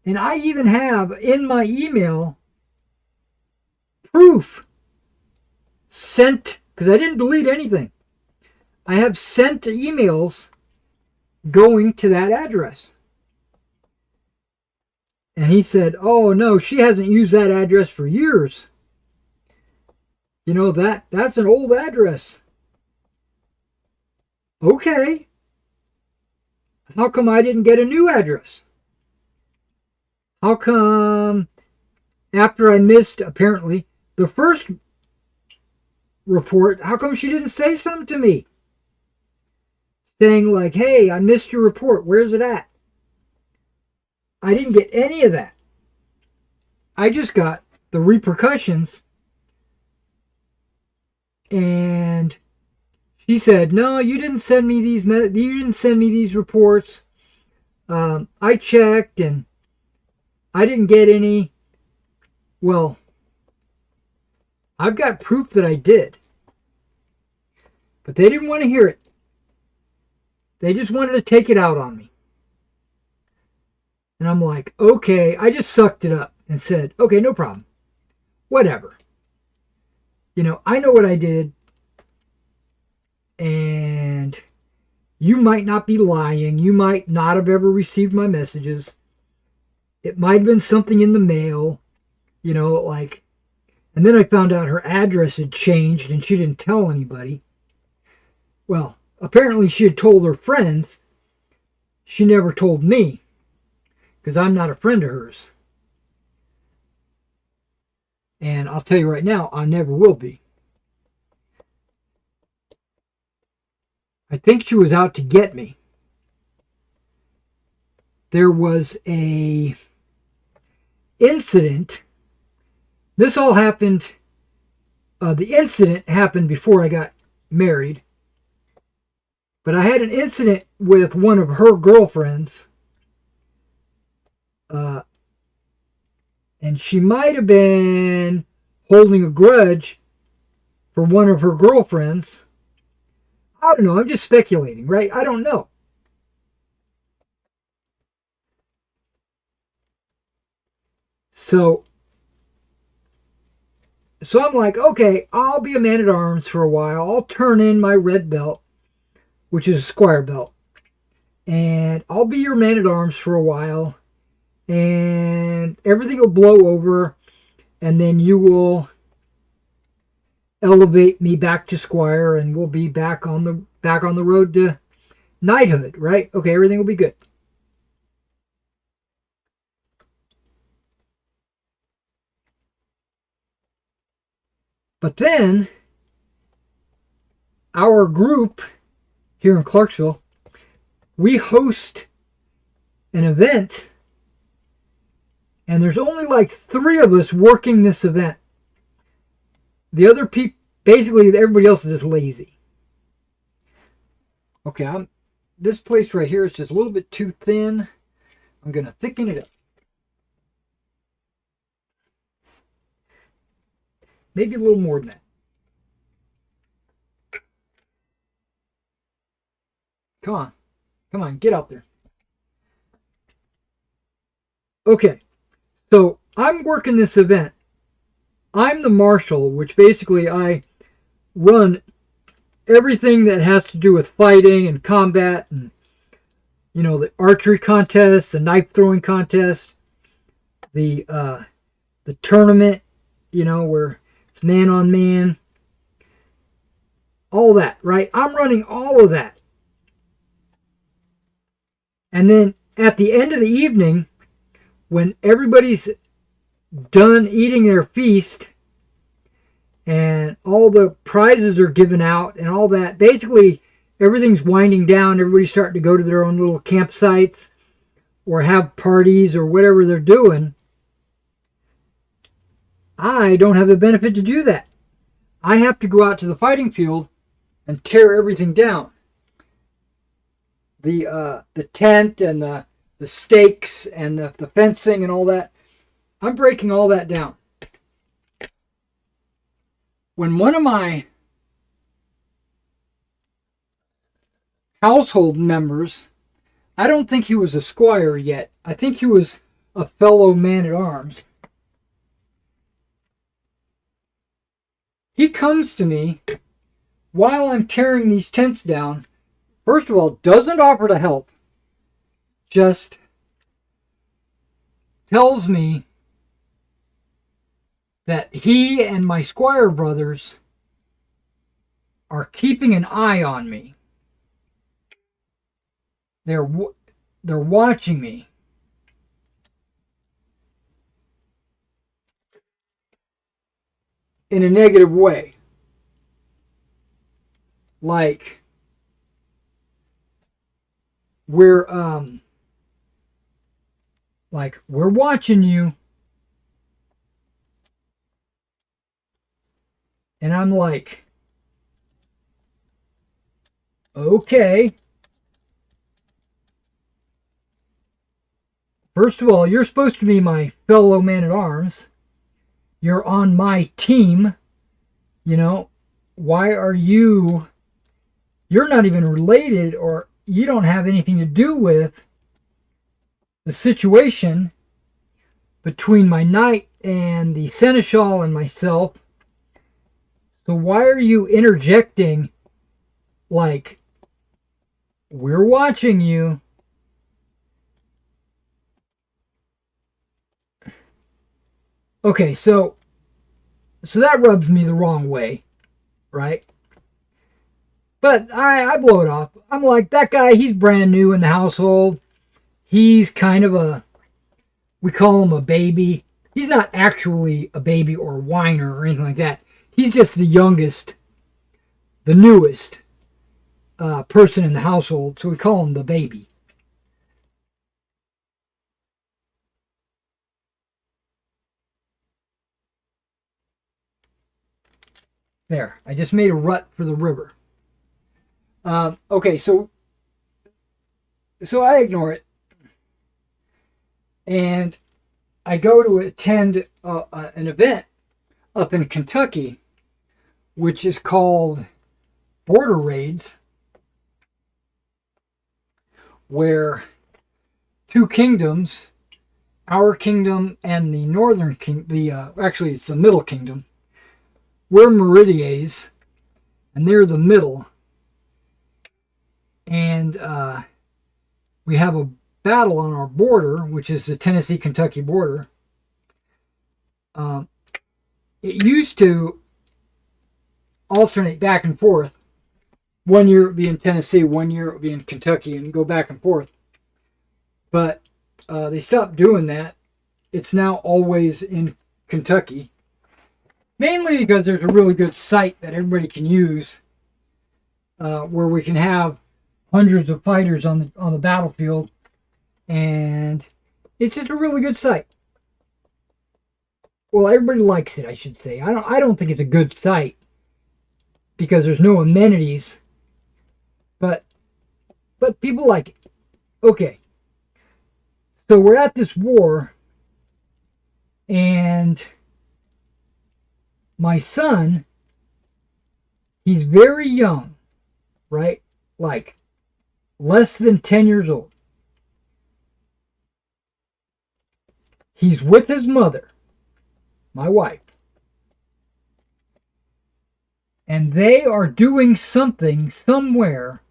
and I even have in my email proof sent, because I didn't delete anything. I have sent emails going to that address. And he said, oh no, she hasn't used that address for years. You know, that's an old address. Okay. How come I didn't get a new address? How come after I missed, apparently, the first report, how come she didn't say something to me? Saying like, hey, I missed your report. Where's it at? I didn't get any of that. I just got the repercussions. And she said, no, you didn't send me these reports. I checked and I didn't get any. Well, I've got proof that I did. But they didn't want to hear it. They just wanted to take it out on me. And I'm like, okay, I just sucked it up and said, okay, no problem. Whatever. You know, I know what I did. And you might not be lying. You might not have ever received my messages. It might have been something in the mail. You know, like, and then I found out her address had changed and she didn't tell anybody. Well, apparently she had told her friends. She never told me, because I'm not a friend of hers. And I'll tell you right now, I never will be. I think she was out to get me. There was a incident. This all happened, the incident happened before I got married. But I had an incident with one of her girlfriends. And she might have been holding a grudge for one of her girlfriends. I don't know. I'm just speculating, right? I don't know. So I'm like, okay, I'll be a man-at-arms for a while. I'll turn in my red belt, which is a squire belt. And I'll be your man-at-arms for a while. And everything will blow over. And then you will elevate me back to squire. And we'll be back on the road to knighthood, right? Okay, everything will be good. But then, our group here in Clarksville, we host an event, and there's only like 3 of us working this event. The other people, basically everybody else is just lazy. Okay, this place right here is just a little bit too thin. I'm going to thicken it up. Maybe a little more than that. Come on, get out there. Okay, so I'm working this event. I'm the marshal, which basically I run everything that has to do with fighting and combat and, you know, the archery contest, the knife throwing contest, the tournament, you know, where it's man on man, all that, right? I'm running all of that. And then at the end of the evening, when everybody's done eating their feast and all the prizes are given out and all that, basically everything's winding down. Everybody's starting to go to their own little campsites or have parties or whatever they're doing. I don't have the benefit to do that. I have to go out to the fighting field and tear everything down. The tent and the stakes and the fencing and all that. I'm breaking all that down. When one of my household members, I don't think he was a squire yet. I think he was a fellow man-at-arms. He comes to me while I'm tearing these tents down. First of all, doesn't offer to help. Just tells me that he and my squire brothers are keeping an eye on me. They're watching me. In a negative way. Like, we're watching you. And I'm like, okay. First of all, you're supposed to be my fellow man-at-arms. You're on my team. You know, why are you're not even related, or you don't have anything to do with the situation between my knight and the seneschal and myself. So why are you interjecting like, we're watching you? Okay, so that rubs me the wrong way, right? But I blow it off. I'm like, that guy, he's brand new in the household. He's kind of we call him a baby. He's not actually a baby or a whiner or anything like that. He's just the youngest, the newest person in the household, so we call him the baby. There, I just made a rut for the river. Okay, so I ignore it, and I go to attend an event up in Kentucky, which is called Border Raids, where two kingdoms, our kingdom and the northern kingdom, actually it's the middle kingdom, we're Meridies, and they're the middle, and we have a battle on our border, which is the Tennessee-Kentucky border. It used to alternate back and forth. 1 year it would be in Tennessee, 1 year it would be in Kentucky, and go back and forth. But they stopped doing that. It's now always in Kentucky. Mainly because there's a really good site that everybody can use, where we can have hundreds of fighters on the battlefield, and it's just a really good site. Well, everybody likes it, I should say. I don't think it's a good site because there's no amenities, but people like it. Okay, so we're at this war, and my son, he's very young, right? Like less than 10 years old. He's with his mother, my wife, and they are doing something somewhere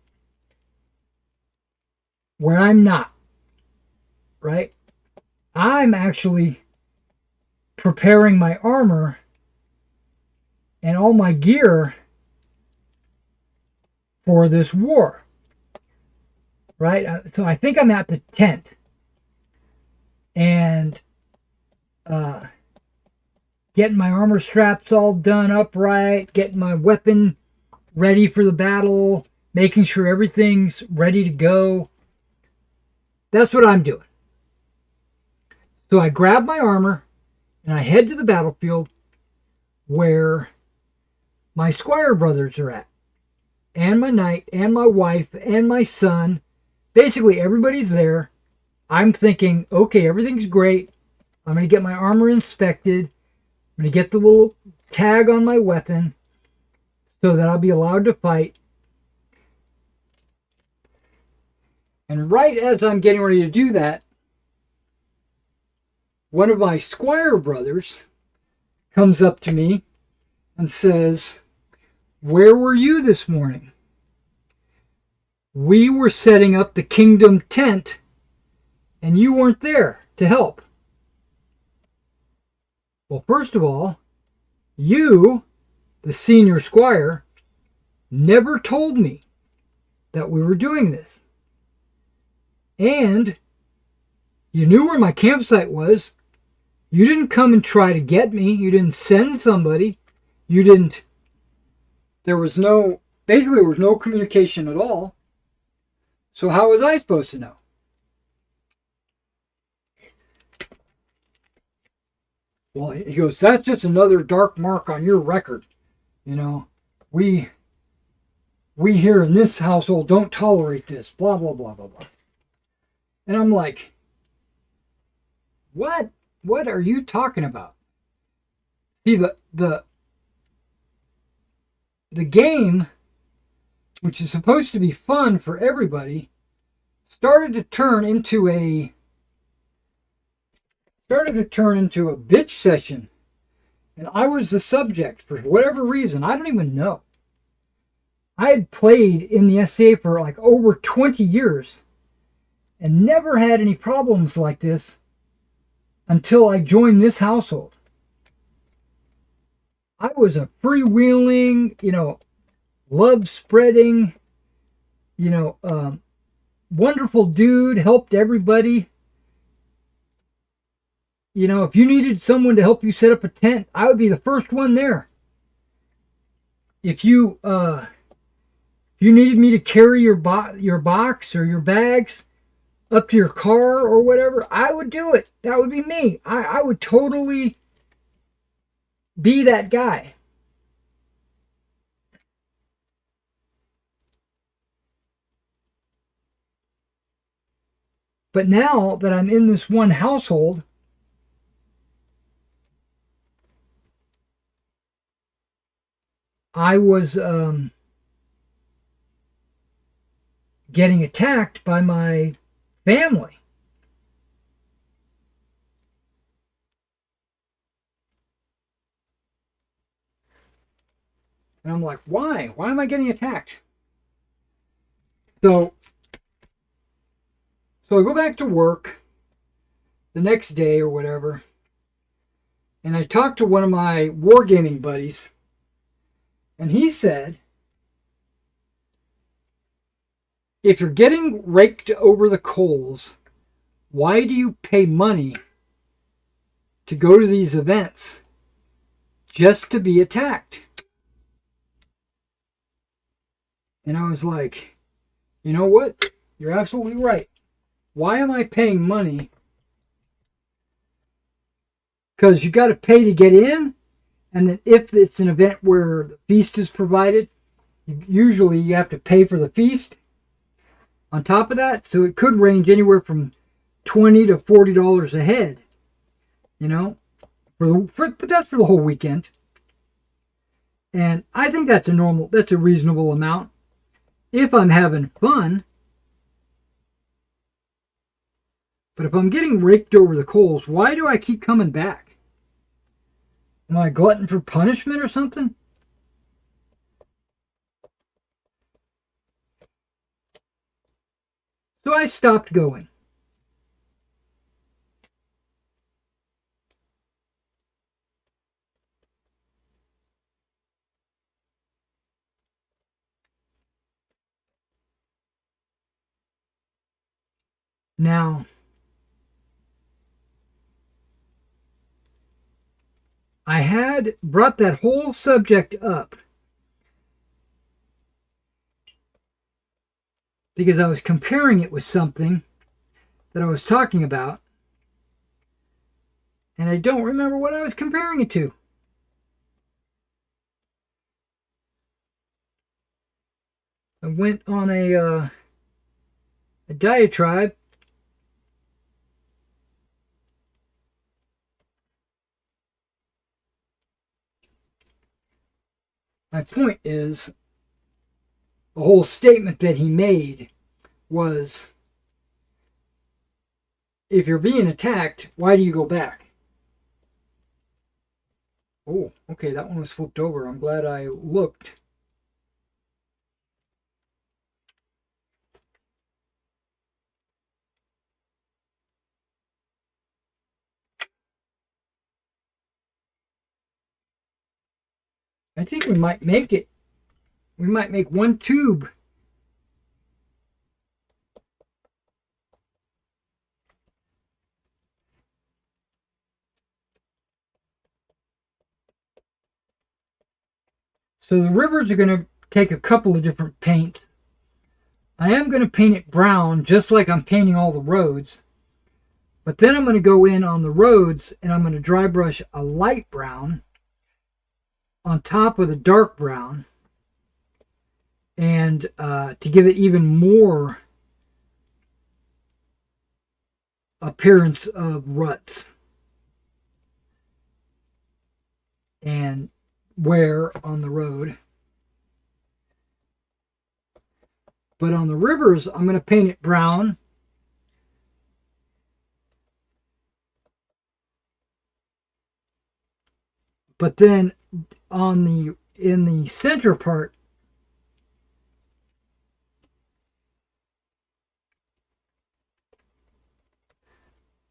where I'm not, right? I'm actually preparing my armor and all my gear for this war, right? So I think I'm at the tent, and getting my armor straps all done up right, getting my weapon ready for the battle, making sure everything's ready to go. That's what I'm doing. So I grab my armor and I head to the battlefield where my squire brothers are at, and my knight, and my wife, and my son. Basically, everybody's there. I'm thinking, okay, everything's great. I'm going to get my armor inspected. I'm going to get the little tag on my weapon so that I'll be allowed to fight. And right as I'm getting ready to do that, one of my squire brothers comes up to me and says, "Where were you this morning? We were setting up the kingdom tent and you weren't there to help." Well, first of all, you, the senior squire, never told me that we were doing this. And you knew where my campsite was. You didn't come and try to get me. You didn't send somebody. There was no communication at all. So how was I supposed to know? Well, he goes, "That's just another dark mark on your record. You know, we here in this household don't tolerate this, blah, blah, blah, blah, blah." And I'm like, what? What are you talking about? See, the game, which is supposed to be fun for everybody, started to turn into a bitch session. And I was the subject for whatever reason. I don't even know. I had played in the SCA for like over 20 years and never had any problems like this until I joined this household. I was a freewheeling, love spreading, wonderful dude, helped everybody. If you needed someone to help you set up a tent, I would be the first one there. If you If you needed me to carry your box or your bags up to your car or whatever, I would do it. That would be me. I would totally be that guy. But now that I'm in this one household, I was getting attacked by my family. And I'm like, why? Why am I getting attacked? So I go back to work the next day or whatever, and I talked to one of my wargaming buddies, and he said, if you're getting raked over the coals, why do you pay money to go to these events just to be attacked? And I was like, you know what? You're absolutely right. Why am I paying money? Because you got to pay to get in, and then if it's an event where the feast is provided, usually you have to pay for the feast on top of that. So it could range anywhere from $20 to $40 a head, you know, but that's for the whole weekend. And I think that's a reasonable amount if I'm having fun. But if I'm getting raked over the coals, why do I keep coming back? Am I a glutton for punishment or something? So I stopped going. Now, I had brought that whole subject up because I was comparing it with something that I was talking about, and I don't remember what I was comparing it to. I went on a diatribe. My point is, the whole statement that he made was, if you're being attacked, why do you go back? Oh, okay, that one was flipped over. I'm glad I looked. I think we might make it. We might make one tube. So the rivers are going to take a couple of different paints. I am going to paint it brown, just like I'm painting all the roads. But then I'm going to go in on the roads, and I'm going to dry brush a light brown on top of the dark brown, and to give it even more appearance of ruts and wear on the road. But on the rivers, I'm going to paint it brown. But then in the center part,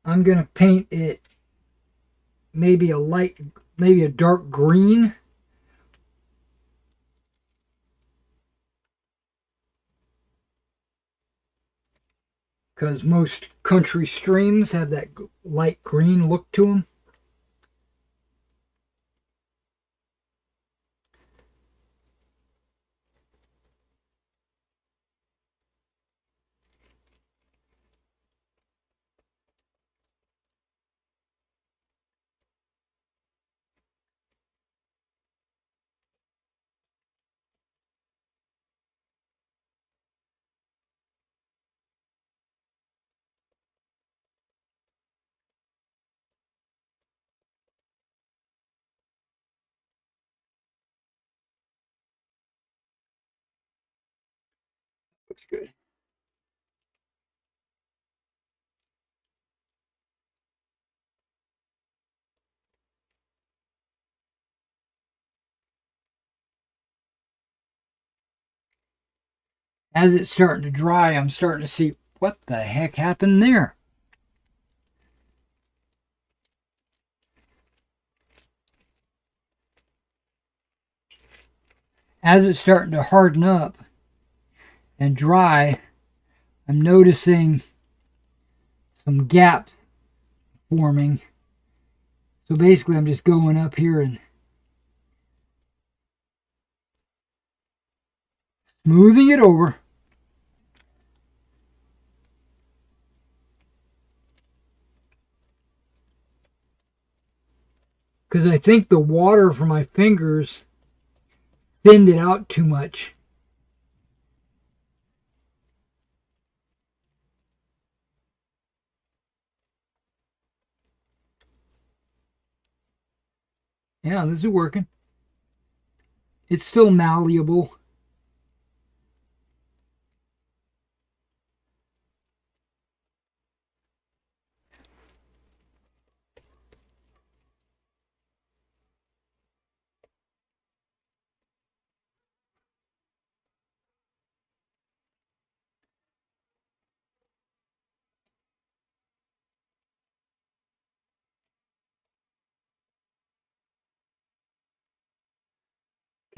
I'm going to paint it maybe a dark green. Because most country streams have that light green look to them. looks good. As it's starting to dry, I'm starting to see what the heck happened there. As it's starting to harden up and dry, I'm noticing some gaps forming. So basically, I'm just going up here and smoothing it over. Because I think the water from my fingers thinned it out too much. Yeah, this is working. It's still malleable.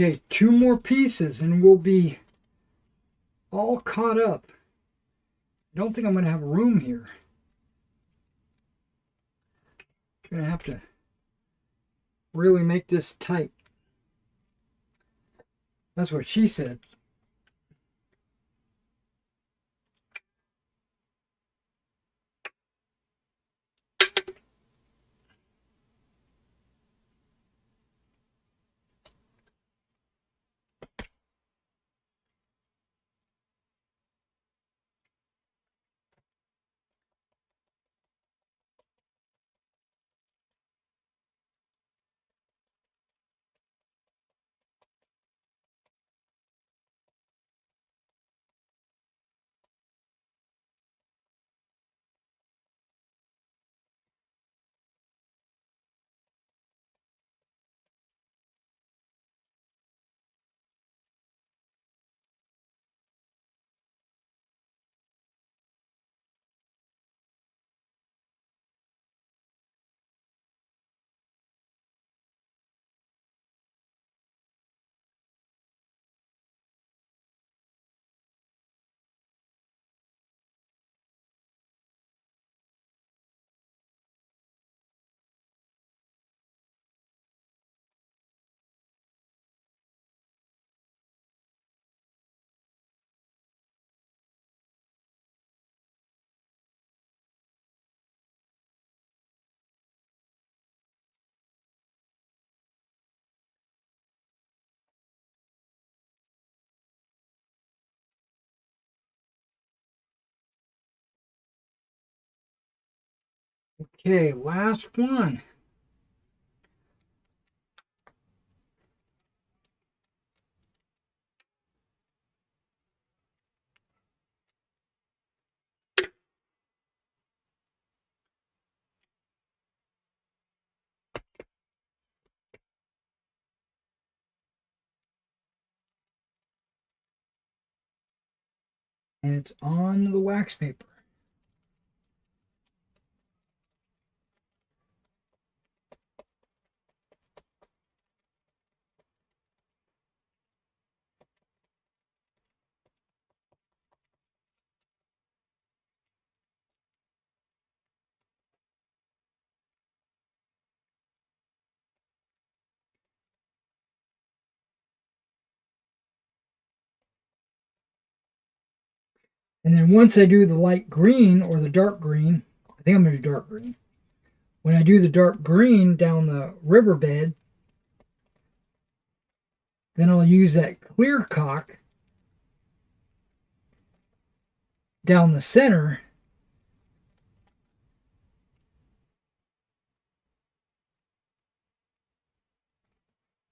Okay, 2 more pieces and we'll be all caught up. I don't think I'm going to have room here. I'm going to have to really make this tight. That's what she said. Okay, last one. And it's on the wax paper. And then once I do the light green or the dark green, I think I'm going to do dark green. When I do the dark green down the riverbed, then I'll use that clear caulk down the center.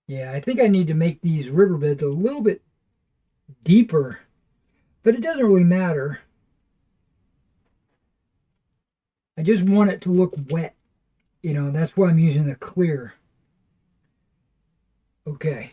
Yeah, I think I need to make these riverbeds a little bit deeper. but it doesn't really matter. I just want it to look wet. You know, that's why I'm using the clear. Okay.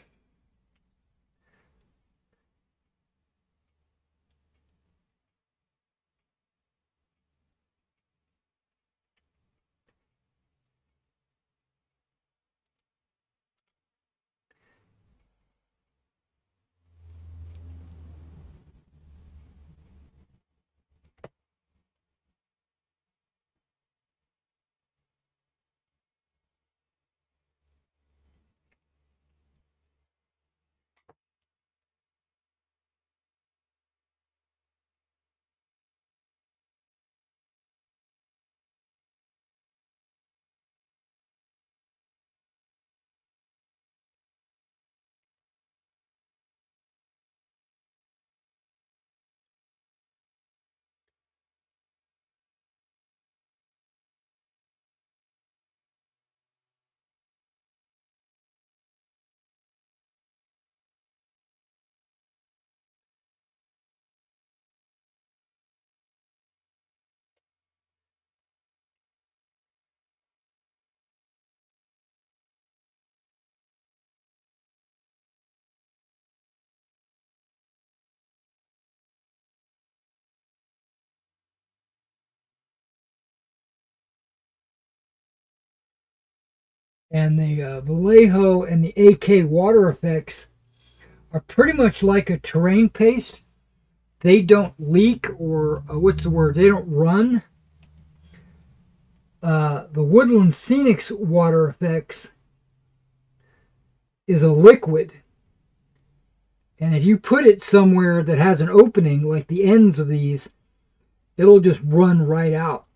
And the Vallejo and the AK water effects are pretty much like a terrain paste. They don't leak or what's the word? They don't run. The Woodland Scenics water effects is a liquid. And if you put it somewhere that has an opening, like the ends of these, it'll just run right out.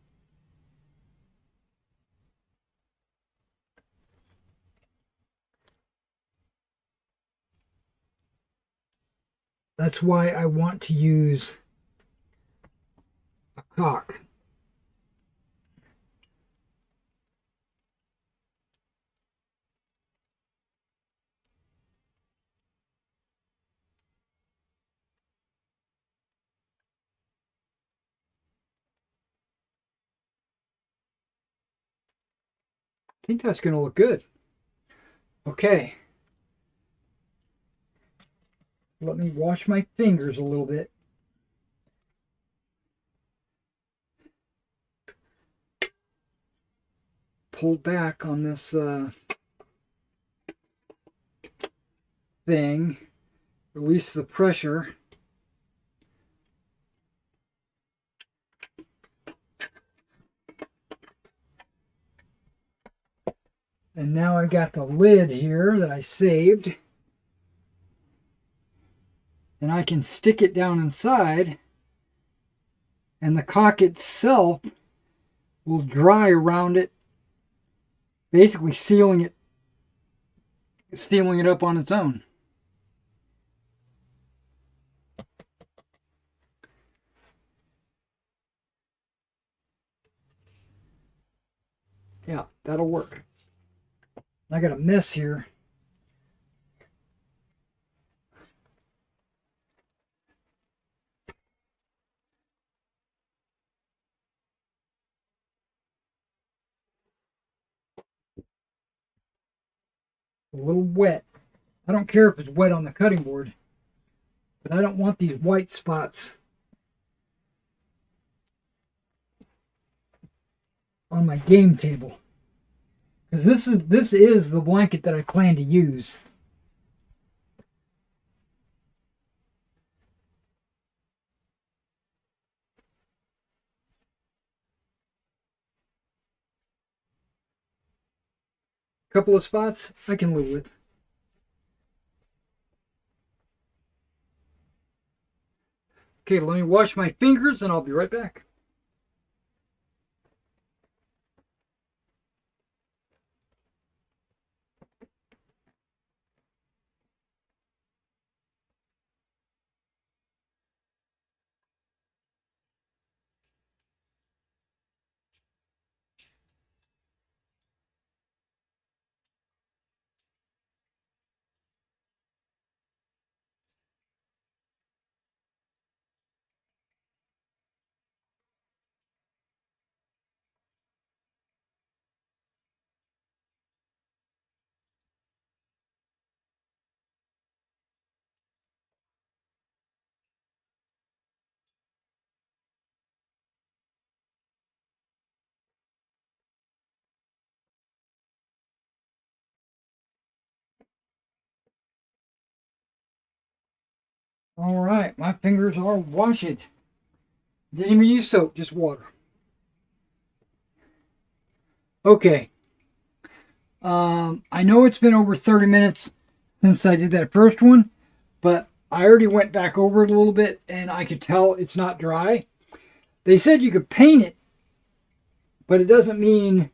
That's why I want to use a caulk. I think that's going to look good. Okay. Let me wash my fingers a little bit. Pull back on this thing. Release the pressure. And now I got the lid here that I saved. And I can stick it down inside. And the caulk itself will dry around it, basically sealing it up on its own. Yeah, that'll work. I got a mess here. A little wet. I don't care if it's wet on the cutting board, but I don't want these white spots on my game table. Because this is the blanket that I plan to use. A couple of spots I can live with. Okay, let me wash my fingers and I'll be right back. All right, my fingers are washed. Didn't even use soap, just water. Okay. I know it's been over 30 minutes since I did that first one, but I already went back over it a little bit and I could tell it's not dry. They said you could paint it, but it doesn't mean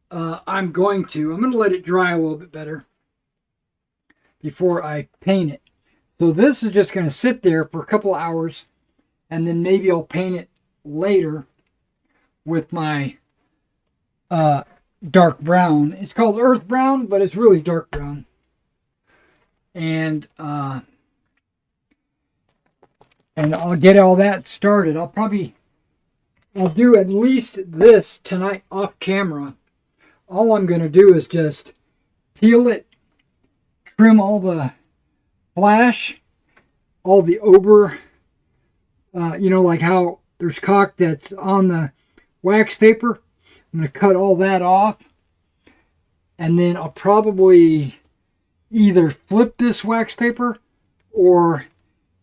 I'm going to. I'm going to let it dry a little bit better before I paint it. So this is just going to sit there for a couple of hours, and then maybe I'll paint it later with my dark brown. It's called earth brown, but it's really dark brown. And I'll get all that started. I'll do at least this tonight off camera. All I'm going to do is just peel it, trim all the flash, all the over, like how there's caulk that's on the wax paper. I'm going to cut all that off, and then I'll probably either flip this wax paper or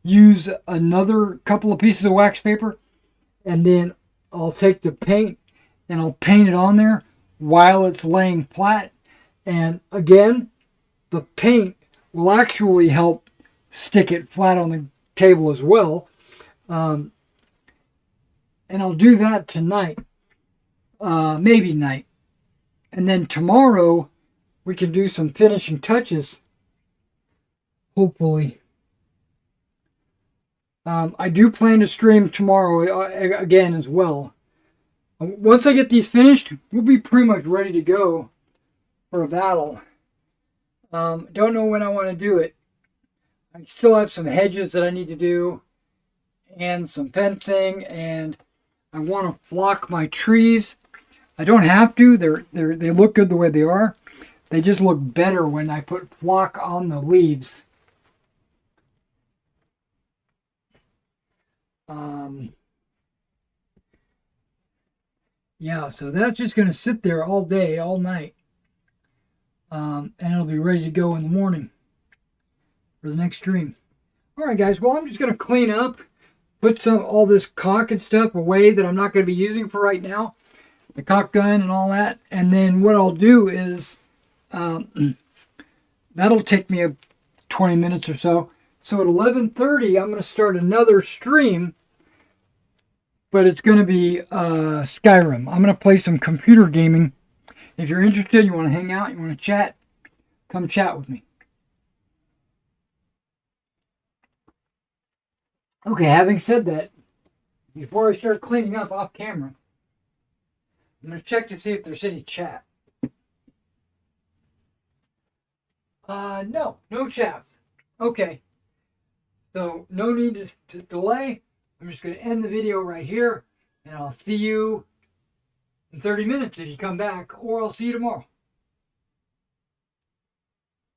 use another couple of pieces of wax paper, and then I'll take the paint and I'll paint it on there while it's laying flat. And again, the paint will actually help stick it flat on the table as well. And I'll do that tonight, maybe tonight. And then tomorrow we can do some finishing touches, hopefully. I do plan to stream tomorrow again as well. Once I get these finished, we'll be pretty much ready to go for a battle. Don't know when I want to do it. I still have some hedges that I need to do, and some fencing, and I want to flock my trees. I don't have to. They look good the way they are. They just look better when I put flock on the leaves. Yeah, so that's just going to sit there all day, all night. And it'll be ready to go in the morning for the next stream. All right, guys. Well, I'm just going to clean up, put all this caulk and stuff away that I'm not going to be using for right now, the caulk gun and all that. And then what I'll do is that'll take me 20 minutes or so. So at 11:30, I'm going to start another stream, but it's going to be Skyrim. I'm going to play some computer gaming. If you're interested, you want to hang out, you want to chat, come chat with me. Okay, having said that, before I start cleaning up off camera, I'm going to check to see if there's any chat. No chat. Okay. So, no need to delay. I'm just going to end the video right here, and I'll see you in 30 minutes if you come back, or I'll see you tomorrow.